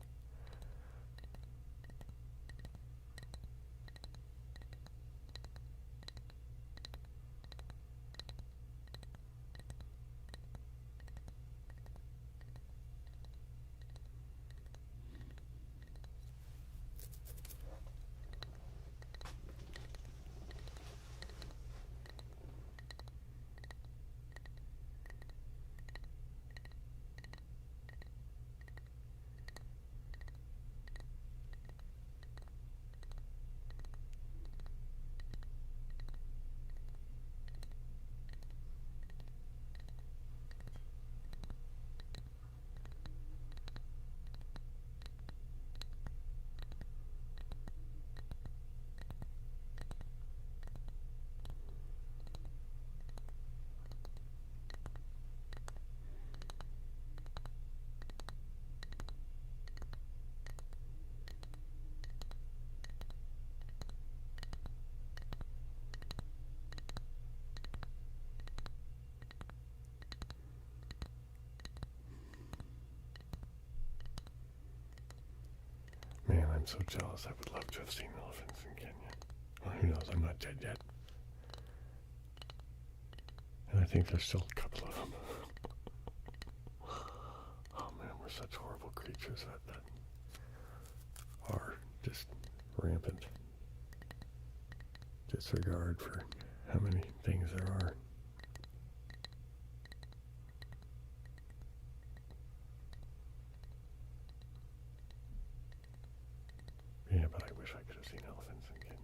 Man, I'm so jealous. I would love to have seen elephants in Kenya. Well, who knows? I'm not dead yet. And I think there's still a couple of them. Oh man, we're such horrible creatures that are just rampant disregard for how many things there are. Yeah, but I wish I could have seen elephants in Kenya.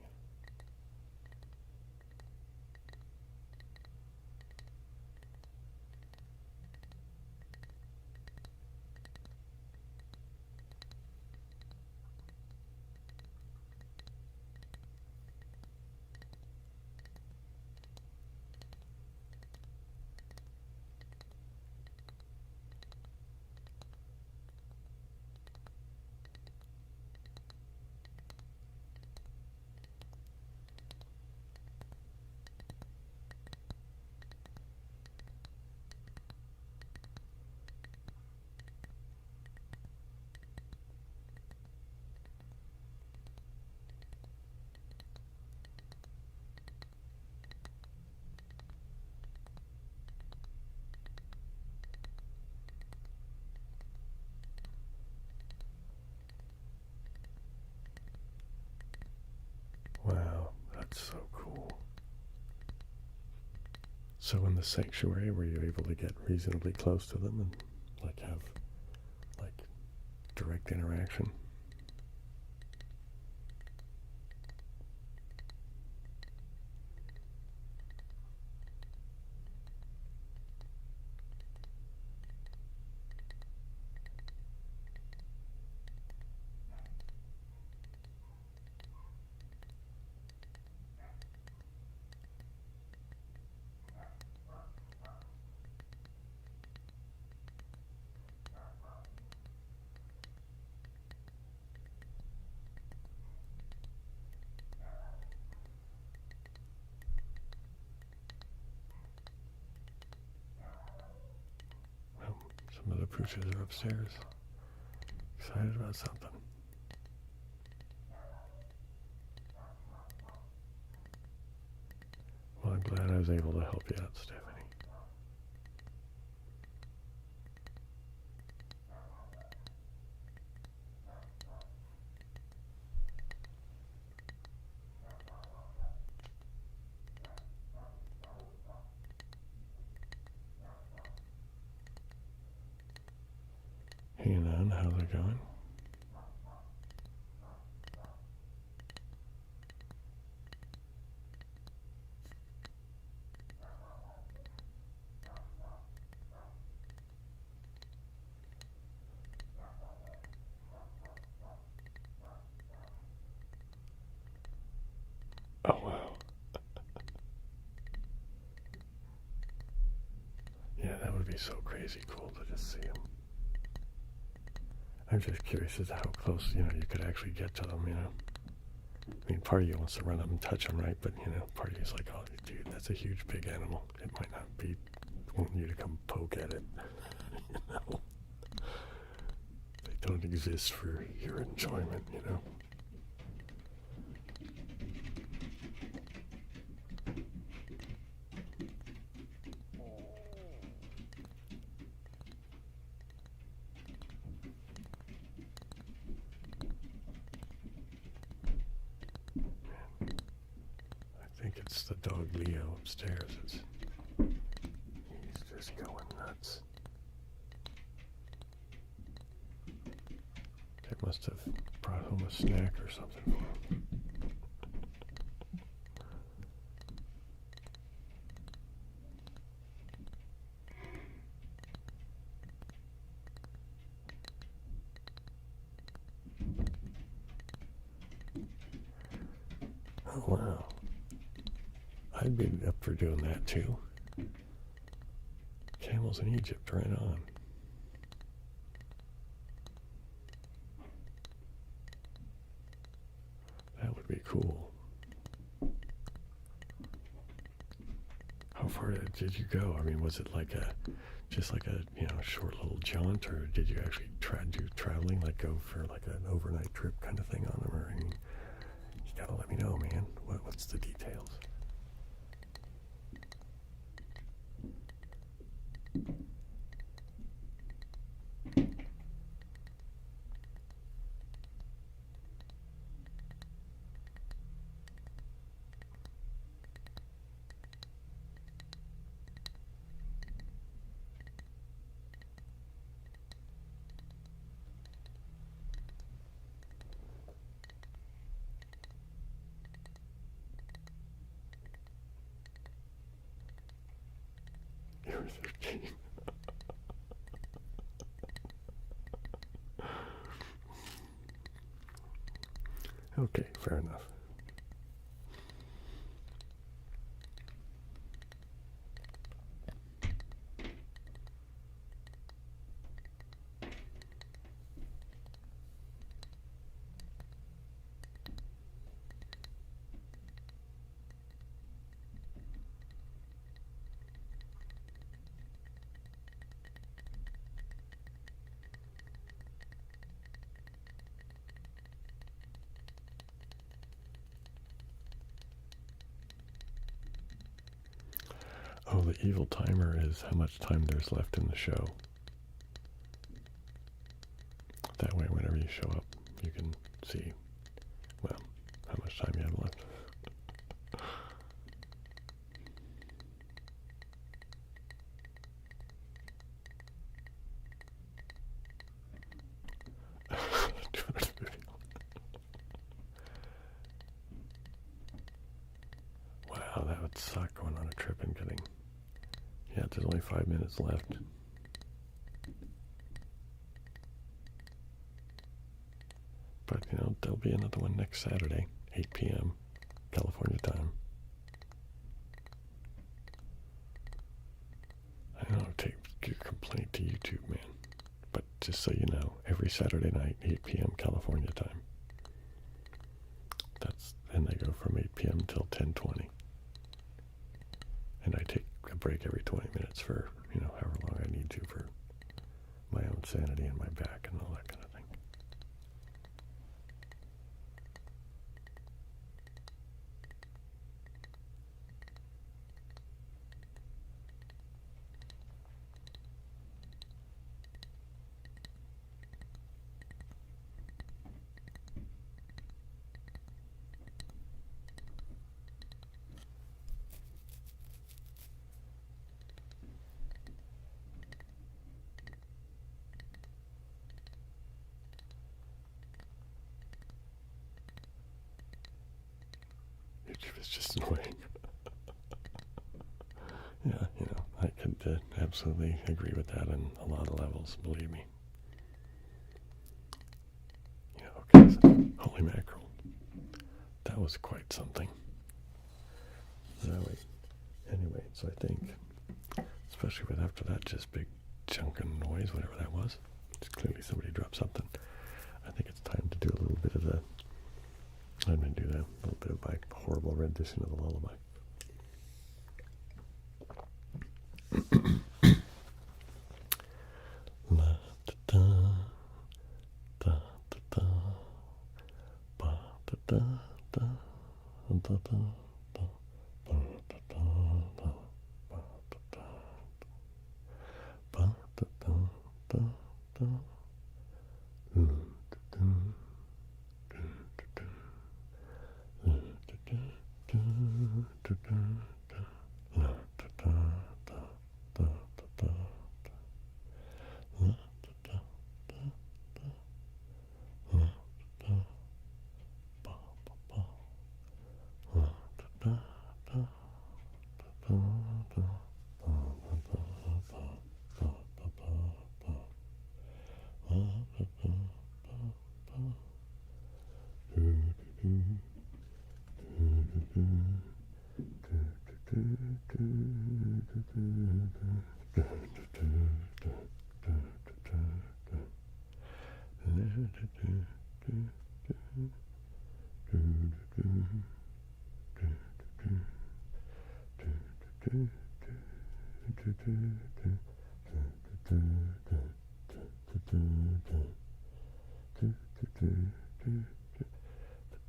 Wow, that's so cool. So in the sanctuary, were you able to get reasonably close to them and like have like direct interaction? Well, some of the pooches are upstairs, excited about something. glad I was able to help you out, Stephanie. Hanging on, how's it going? Oh, wow. Yeah, that would be so crazy cool to just see them. I'm just curious as to how close, you could actually get to them, I mean, part of you wants to run up and touch them, right? But, part of you is like, oh, dude, that's a huge, big animal. It might not be wanting you to come poke at it. They don't exist for your enjoyment, I think it's the dog Leo upstairs. He's just going nuts. They must have brought home a snack or something for him. Oh, wow. I'd be up for doing that too. Camels in Egypt, right on. That would be cool. How far did you go? I mean, was it just like a short little jaunt, or did you actually do traveling, like go for like an overnight trip kind of thing on them? Or, I mean, you gotta let me know, man. What's the details? You were 13. Okay, fair enough. Oh, the evil timer is how much time there's left in the show. That way, whenever you show up, you can see, well, how much time you have left. Wow, that would suck going on a trip and getting... Yeah, there's only 5 minutes left. But, there'll be another one next Saturday, 8 p.m., California time. I know, take your complaint to YouTube, man. But just so you know, every Saturday night, 8 p.m. California time. And they go from 8 p.m. until 10:20. And I take a break every 20 minutes for, however long I need to for my own sanity and my back and all that kind of thing. which was just annoying. Yeah, I could absolutely agree with that on a lot of levels, believe me. Okay, so holy mackerel. That was quite something. Anyway, so I think, especially with after that just big chunk of noise, whatever that was, it's clearly somebody dropped something. I think it's time to do a little bit of I'm going to do that, a little bit of my horrible rendition of the lullaby. La da da da da da ba da da da da da da ba da da da ba da da ba da da da da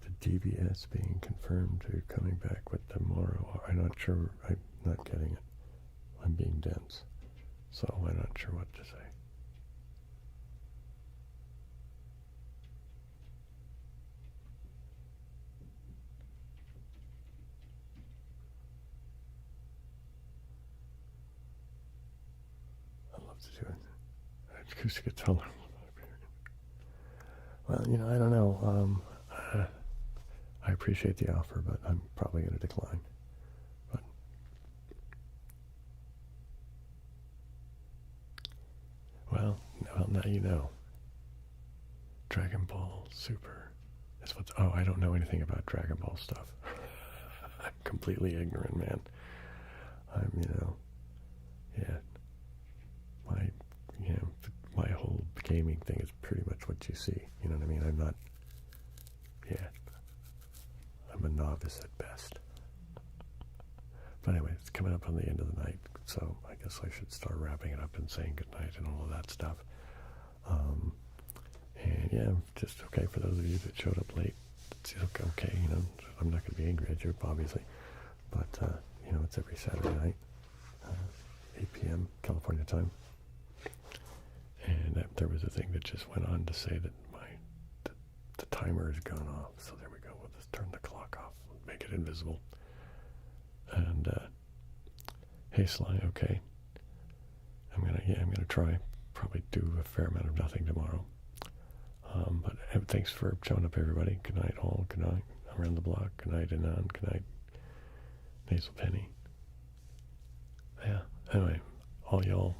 The DBS being confirmed to coming back with tomorrow. I'm not sure. I'm not getting it. I'm being dense, so I'm not sure what to say. I'd love to do it. Acoustic guitar. Well, I don't know. I appreciate the offer, but I'm probably going to decline. But well, now you know. Dragon Ball Super is what's. Oh, I don't know anything about Dragon Ball stuff. I'm completely ignorant, man. Yeah. My whole gaming thing is pretty much what you see. You know what I mean? I'm not. Yeah. I'm a novice at best. But anyway, it's coming up on the end of the night, so I guess I should start wrapping it up and saying goodnight and all of that stuff. And yeah, just okay for those of you that showed up late. It's okay, I'm not going to be angry at you, obviously. But, it's every Saturday night, 8 p.m. California time. And there was a thing that just went on to say that the timer has gone off. So there we go. We'll just turn the clock off, make it invisible. And hey Sly, okay. I'm gonna try. Probably do a fair amount of nothing tomorrow. But thanks for showing up, everybody. Good night, all. Good night, Around the Block. Good night, Anon. Good night, Nasal Penny. Yeah. Anyway, all y'all.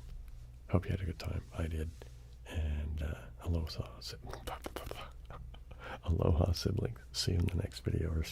Hope you had a good time. I did. And aloha siblings. See you in the next video or